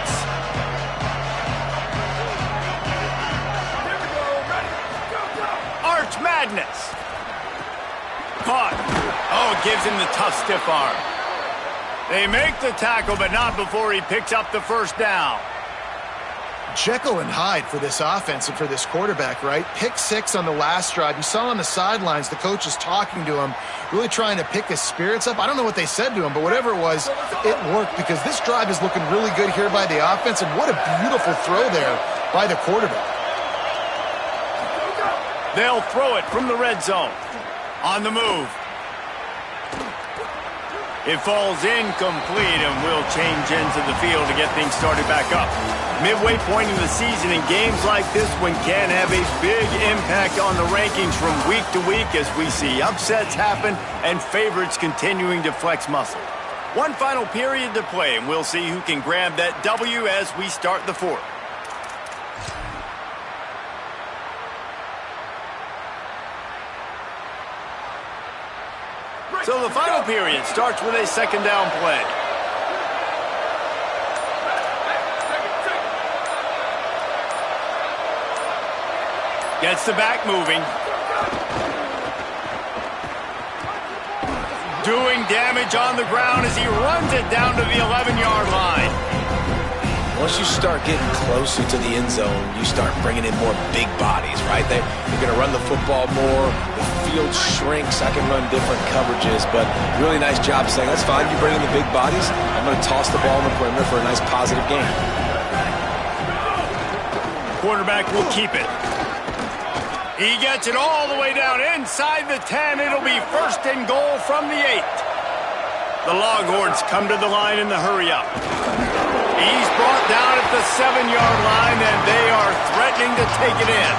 Arch Madness. Caught. Oh, it gives him the tough stiff arm. They make the tackle, but not before he picks up the first down. Jekyll and Hyde for this offense and for this quarterback, right? Pick 6 on the last drive. You saw on the sidelines the coach is talking to him, really trying to pick his spirits up. I don't know what they said to him, but whatever it was, it worked because this drive is looking really good here by the offense, and what a beautiful throw there by the quarterback. They'll throw it from the red zone. On the move. It falls incomplete and will change ends of the field to get things started back up. Midway point in the season, and games like this one can have a big impact on the rankings from week to week as we see upsets happen and favorites continuing to flex muscle. One final period to play, and we'll see who can grab that W as we start the fourth. So the final period starts with a 2nd down play. Gets the back moving. Doing damage on the ground as he runs it down to the 11-yard line. Once you start getting closer to the end zone, you start bringing in more big bodies, right? You're going to run the football more. The field shrinks. I can run different coverages, but really nice job saying, that's fine. You bring in the big bodies. I'm going to toss the ball in the perimeter for a nice positive gain. Quarterback will keep it. He gets it all the way down inside the 10. It'll be 1st and goal from the 8. The Longhorns come to the line in the hurry-up. He's brought down at the 7-yard line, and they are threatening to take it in.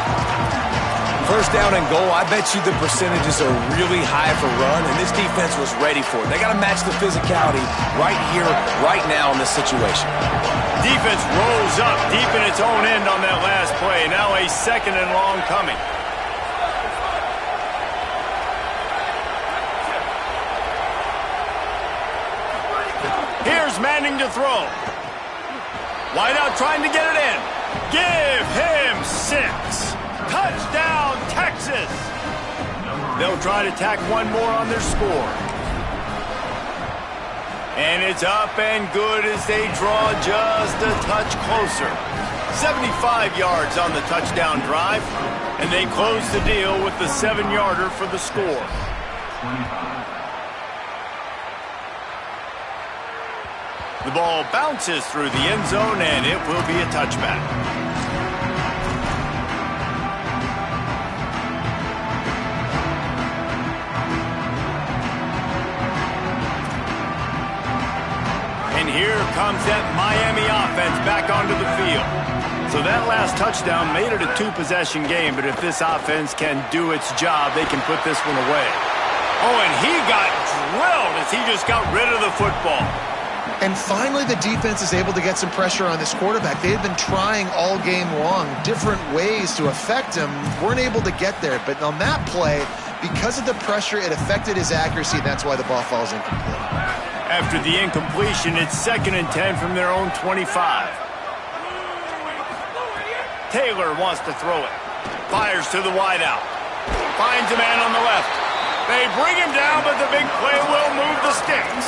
1st down and goal, I bet you the percentages are really high for run, and this defense was ready for it. They got to match the physicality right here, right now in this situation. Defense rolls up deep in its own end on that last play. Now a 2nd and long coming. Here's Manning to throw. Wideout trying to get it in. Give him 6. Touchdown, Texas. They'll try to tack one more on their score. And it's up and good as they draw just a touch closer. 75 yards on the touchdown drive. And they close the deal with the 7-yarder for the score. 25. The ball bounces through the end zone, and it will be a touchback. And here comes that Miami offense back onto the field. So that last touchdown made it a two-possession game, but if this offense can do its job, they can put this one away. Oh, and he got drilled as he just got rid of the football. And finally, the defense is able to get some pressure on this quarterback. They had been trying all game long different ways to affect him, weren't able to get there. But on that play, because of the pressure, it affected his accuracy, and that's why the ball falls incomplete. After the incompletion, it's 2nd and 10 from their own 25. Taylor wants to throw it. Fires to the wideout. Finds a man on the left. They bring him down, but the big play will move the sticks.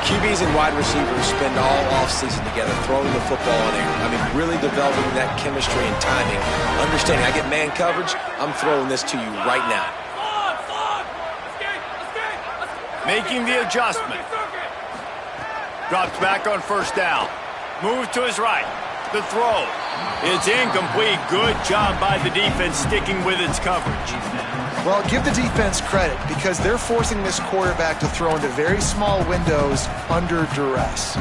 QBs and wide receivers spend all offseason together throwing the football in air. I mean, really developing that chemistry and timing. Understanding I get man coverage, I'm throwing this to you right now. Making the adjustment. Drops back on 1st down. Moves to his right. The throw. It's incomplete. Good job by the defense sticking with its coverage. Well, give the defense credit because they're forcing this quarterback to throw into very small windows under duress.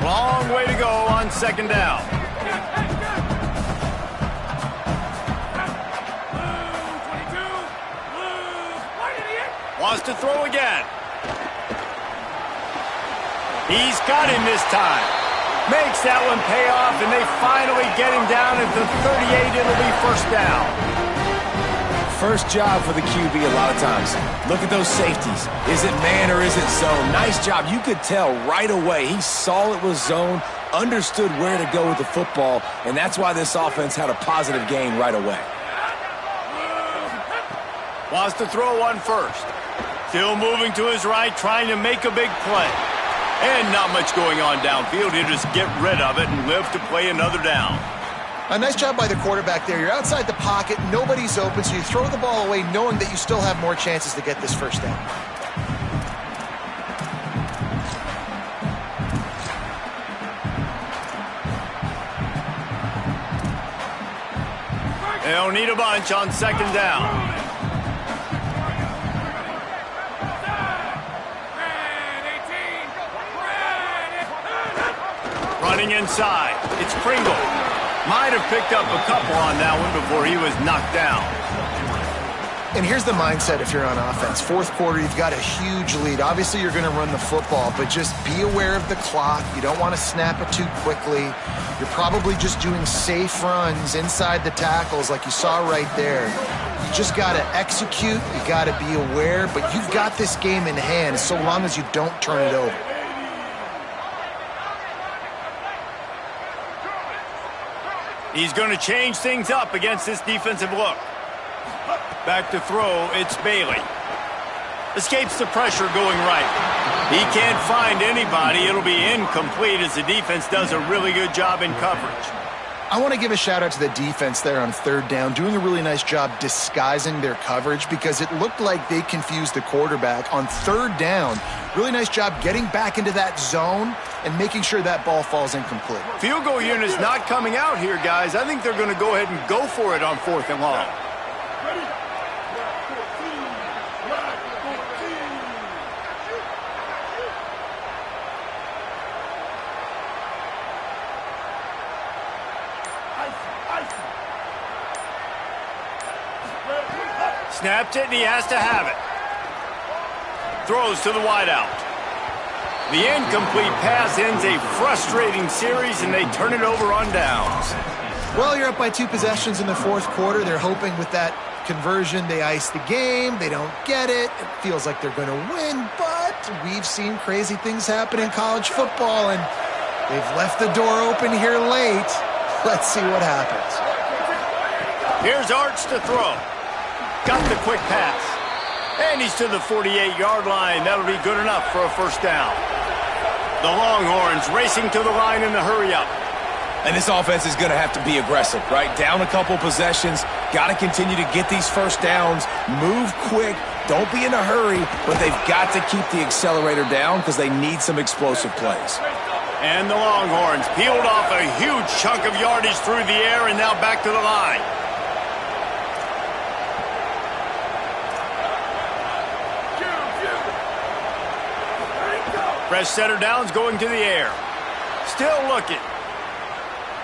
Long way to go on 2nd down. Wants to throw again. He's got him this time. Makes that one pay off, and they finally get him down at the 38. It'll be 1st down. First job for the QB a lot of times. Look at those safeties. Is it man or is it zone? Nice job. You could tell right away. He saw it was zone, understood where to go with the football, and that's why this offense had a positive gain right away. Wants to throw on 1st. Still moving to his right, trying to make a big play. And not much going on downfield. He'll just get rid of it and live to play another down. A nice job by the quarterback there. You're outside the pocket, nobody's open, so you throw the ball away knowing that you still have more chances to get this 1st down. They'll need a bunch on 2nd down. Running inside. It's Pringle. Might have picked up a couple on that one before he was knocked down. And here's the mindset if you're on offense. 4th quarter, you've got a huge lead. Obviously, you're going to run the football, but just be aware of the clock. You don't want to snap it too quickly. You're probably just doing safe runs inside the tackles like you saw right there. You just got to execute. You got to be aware, but you've got this game in hand so long as you don't turn it over. He's going to change things up against this defensive look. Back to throw, it's Bailey. Escapes the pressure going right. He can't find anybody. It'll be incomplete as the defense does a really good job in coverage. I want to give a shout out to the defense there on 3rd down, doing a really nice job disguising their coverage because it looked like they confused the quarterback on 3rd down. Really nice job getting back into that zone and making sure that ball falls incomplete. Field goal unit is not coming out here, guys. I think they're going to go ahead and go for it on 4th and long. Snapped it, and he has to have it. Throws to the wideout. The incomplete pass ends a frustrating series, and they turn it over on downs. Well, you're up by 2 possessions in the 4th quarter. They're hoping with that conversion they ice the game. They don't get it. It feels like they're going to win, but we've seen crazy things happen in college football, and they've left the door open here late. Let's see what happens. Here's Arch to throw. Got the quick pass. And he's to the 48-yard line. That'll be good enough for a 1st down. The Longhorns racing to the line in the hurry-up. And this offense is going to have to be aggressive, right? Down a couple possessions. Got to continue to get these 1st downs. Move quick. Don't be in a hurry. But they've got to keep the accelerator down because they need some explosive plays. And the Longhorns peeled off a huge chunk of yardage through the air and now back to the line. Fresh setter downs going to the air. Still looking.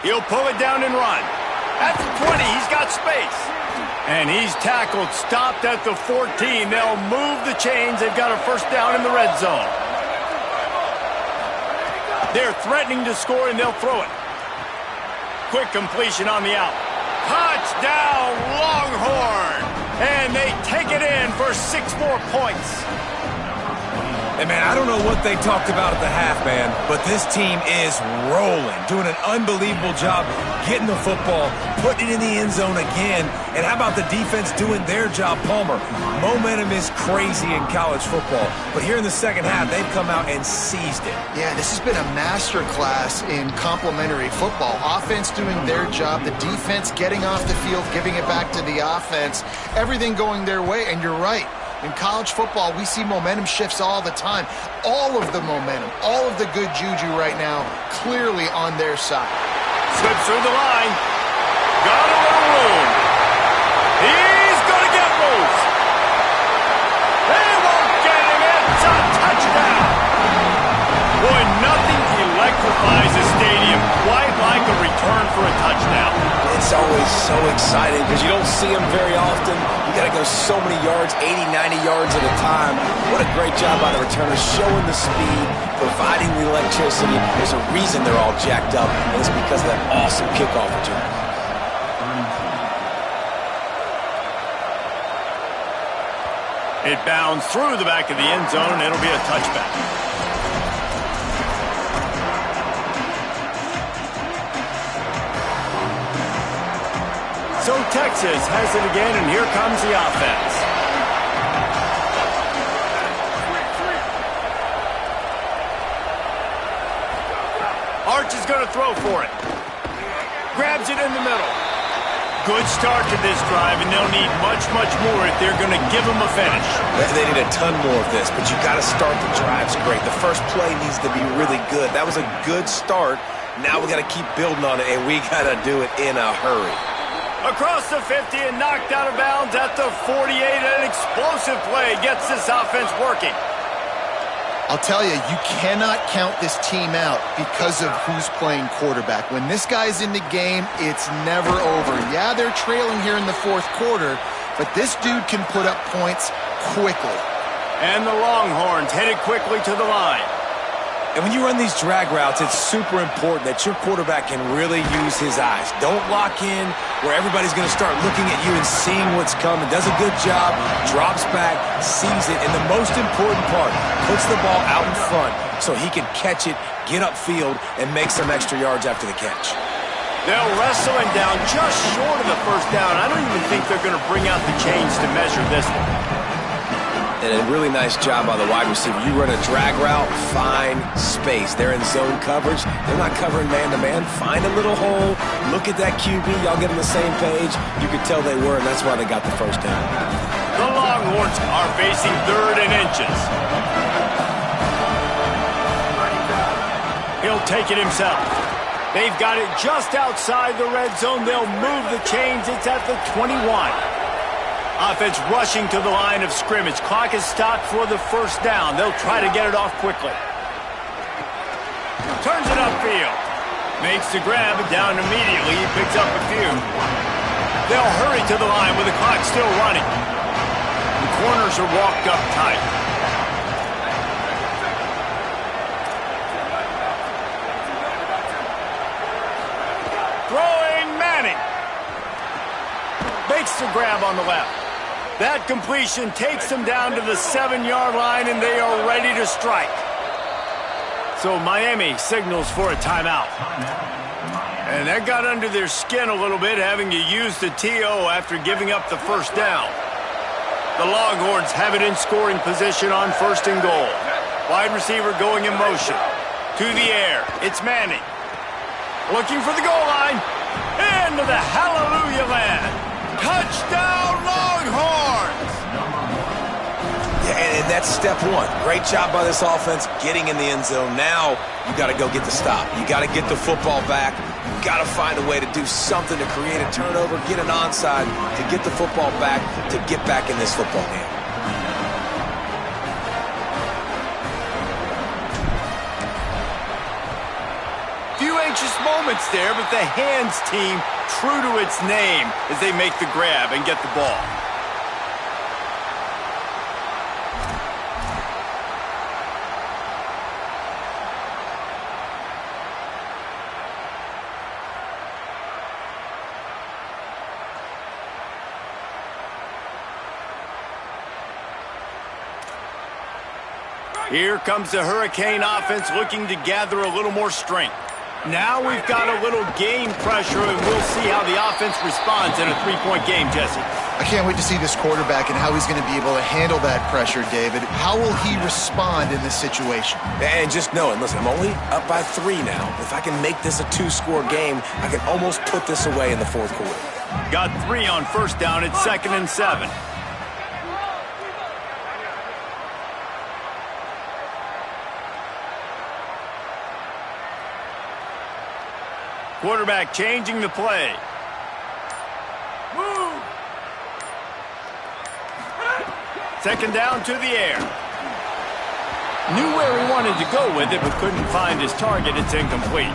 He'll pull it down and run. At the 20, he's got space. And he's tackled, stopped at the 14. They'll move the chains. They've got a first down in the red zone. They're threatening to score, and they'll throw it. Quick completion on the out. Touchdown, Longhorn! And they take it in for 6 more points. And, man, I don't know what they talked about at the half, man, but this team is rolling, doing an unbelievable job getting the football, putting it in the end zone again. And how about the defense doing their job, Palmer? Momentum is crazy in college football, but here in the second half, they've come out and seized it. Yeah, this has been a masterclass in complementary football. Offense doing their job, the defense getting off the field, giving it back to the offense, everything going their way, and you're right. In college football, we see momentum shifts all the time. All of the momentum, all of the good juju right now, clearly on their side. Slips through the line. Got a little room. He's going to get loose. They won't get him. It's a touchdown. Boy, nothing electrifies a stadium quite like a return for a touchdown. It's always so exciting because you don't see them very often. You got to go so many yards, 80, 90 yards at a time. What a great job by the returners, showing the speed, providing the electricity. There's a reason they're all jacked up, and it's because of that awesome kickoff return. It bounds through the back of the end zone, and it'll be a touchback. So Texas has it again, and here comes the offense. Arch is going to throw for it. Grabs it in the middle. Good start to this drive, and they'll need much, much more if they're going to give them a finish. They need a ton more of this, but you got to start the drives great. The first play needs to be really good. That was a good start. Now we got to keep building on it, and we got to do it in a hurry. Across the 50 and knocked out of bounds at the 48. An explosive play gets this offense working. I'll tell you, you cannot count this team out because of who's playing quarterback. When this guy's in the game, it's never over. Yeah, they're trailing here in the fourth quarter, but this dude can put up points quickly. And the Longhorns headed quickly to the line. And when you run these drag routes, it's super important that your quarterback can really use his eyes. Don't lock in where everybody's going to start looking at you and seeing what's coming. Does a good job, drops back, sees it, and the most important part, puts the ball out in front so he can catch it, get upfield, and make some extra yards after the catch. They'll wrestle him down just short of the first down. I don't even think they're going to bring out the chains to measure this one. And a really nice job by the wide receiver. You run a drag route, find space. They're in zone coverage. They're not covering man-to-man. Find a little hole. Look at that QB. Y'all get on the same page. You could tell they were, and that's why they got the first down. The Longhorns are facing 3rd and inches. He'll take it himself. They've got it just outside the red zone. They'll move the chains. It's at the 21. Offense rushing to the line of scrimmage. Clock is stopped for the first down. They'll try to get it off quickly. Turns it upfield. Makes the grab down immediately. He picks up a few. They'll hurry to the line with the clock still running. The corners are walked up tight. Throwing Manning. Makes the grab on the left. That completion takes them down to the 7-yard line, and they are ready to strike. So Miami signals for a timeout. And that got under their skin a little bit, having to use the TO after giving up the first down. The Longhorns have it in scoring position on 1st and goal. Wide receiver going in motion. To the air. It's Manning. Looking for the goal line. Into the hallelujah land. Touchdown, Longhorns! Yeah, and that's step one. Great job by this offense getting in the end zone. Now you got to go get the stop. You got to get the football back. You got to find a way to do something to create a turnover, get an onside, to get the football back, to get back in this football game. anxious moments there, but the hands team true to its name as they make the grab and get the ball. Here comes the Hurricane offense looking to gather a little more strength. Now we've got a little game pressure, and we'll see how the offense responds in a three-point game, Jesse. I can't wait to see this quarterback and how he's going to be able to handle that pressure, David. How will he respond in this situation? And just knowing, listen, I'm only up by 3 now. If I can make this a 2-score game, I can almost put this away in the fourth quarter. Got 3 on first down. It's 2nd and 7. Quarterback changing the play. Move! 2nd down to the air. Knew where he wanted to go with it, but couldn't find his target. It's incomplete.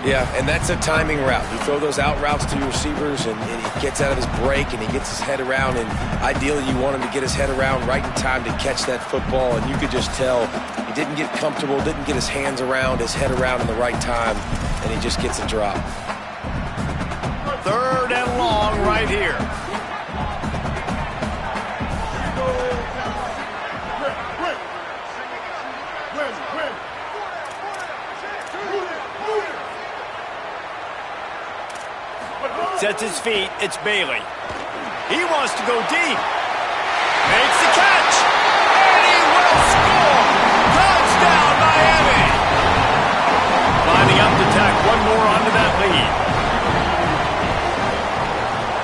Yeah, and that's a timing route. You throw those out routes to your receivers, and he gets out of his break, and he gets his head around, and ideally you want him to get his head around right in time to catch that football, and you could just tell he didn't get comfortable, didn't get his hands around, his head around in the right time, and he just gets a drop. 3rd and long right here. Sets his feet. It's Bailey. He wants to go deep. Makes the catch. And he will score. Touchdown, Miami. Lining up to tack one more onto that lead.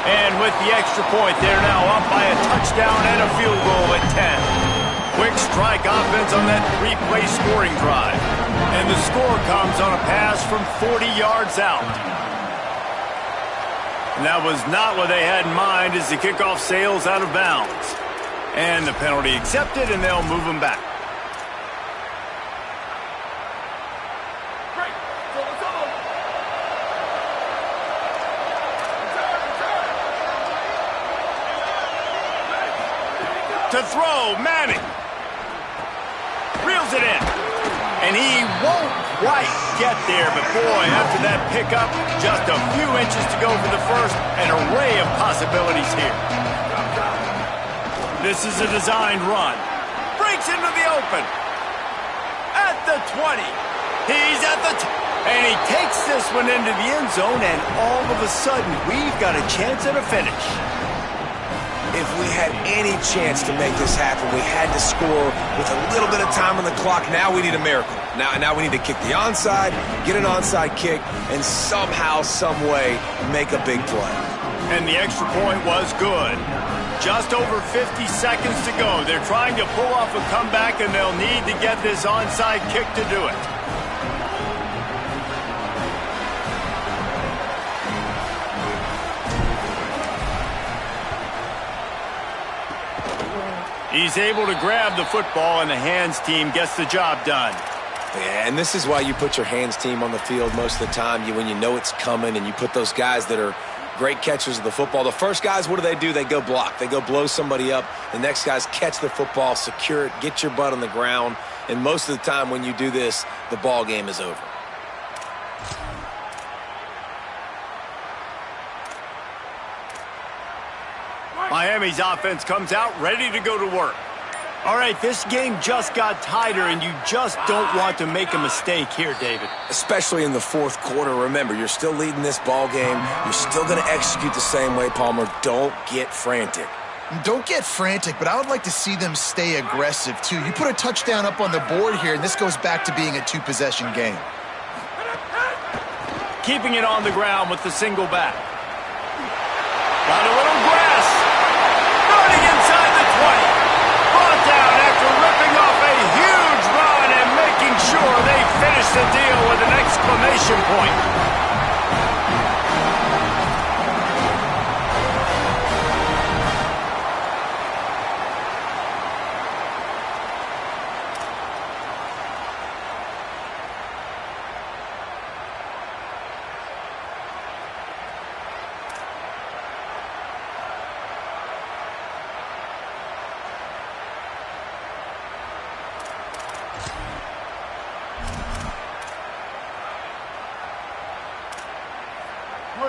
And with the extra point, they're now up by a touchdown and a field goal at 10. Quick strike offense on that 3-play scoring drive. And the score comes on a pass from 40 yards out. And that was not what they had in mind as the kickoff sails out of bounds. And the penalty accepted, and they'll move them back. To throw, Manning. Reels it in. And he won't quite get there, but boy, after that pickup, just a few inches to go for the first, an array of possibilities here. This is a designed run. Breaks into the open. At the 20. He's at the and he takes this one into the end zone, and all of a sudden, we've got a chance at a finish. If we had any chance to make this happen, we had to score with a little bit of time on the clock. Now we need a miracle. Now we need to kick the onside, get an onside kick, and somehow, some way, make a big play. And the extra point was good. Just over 50 seconds to go. They're trying to pull off a comeback, and they'll need to get this onside kick to do it. He's able to grab the football, and the hands team gets the job done. Yeah, and this is why you put your hands team on the field most of the time. When you know it's coming, and you put those guys that are great catchers of the football. The first guys, what do? They go block. They go blow somebody up. The next guys catch the football, secure it, get your butt on the ground. And most of the time when you do this, the ball game is over. Miami's offense comes out ready to go to work. All right, this game just got tighter, and you just don't want to make a mistake here, David. Especially in the fourth quarter. Remember, you're still leading this ball game. You're still going to execute the same way, Palmer. Don't get frantic. Don't get frantic, but I would like to see them stay aggressive, too. You put a touchdown up on the board here, and this goes back to being a two-possession game. Keeping it on the ground with the single back. Got a little grass. Running inside the 20. Brought down after ripping off a huge run and making sure they finish the deal with an exclamation point.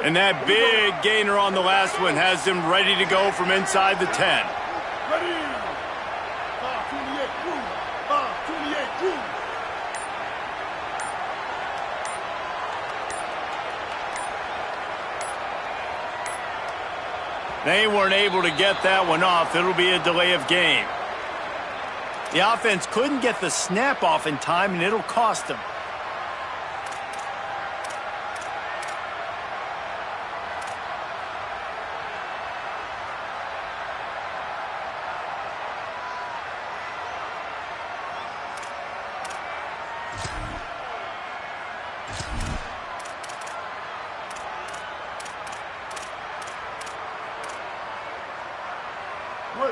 And that big gainer on the last one has them ready to go from inside the 10. Ready. 528 through. 528 through. They weren't able to get that one off. It'll be a delay of game. The offense couldn't get the snap off in time, and it'll cost them.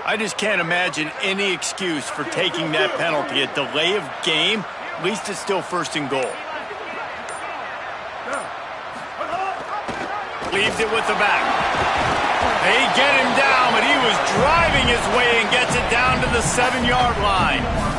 I just can't imagine any excuse for taking that penalty. A delay of game, at least it's still first and goal. Leaves it with the back. They get him down, but he was driving his way and gets it down to the 7-yard line.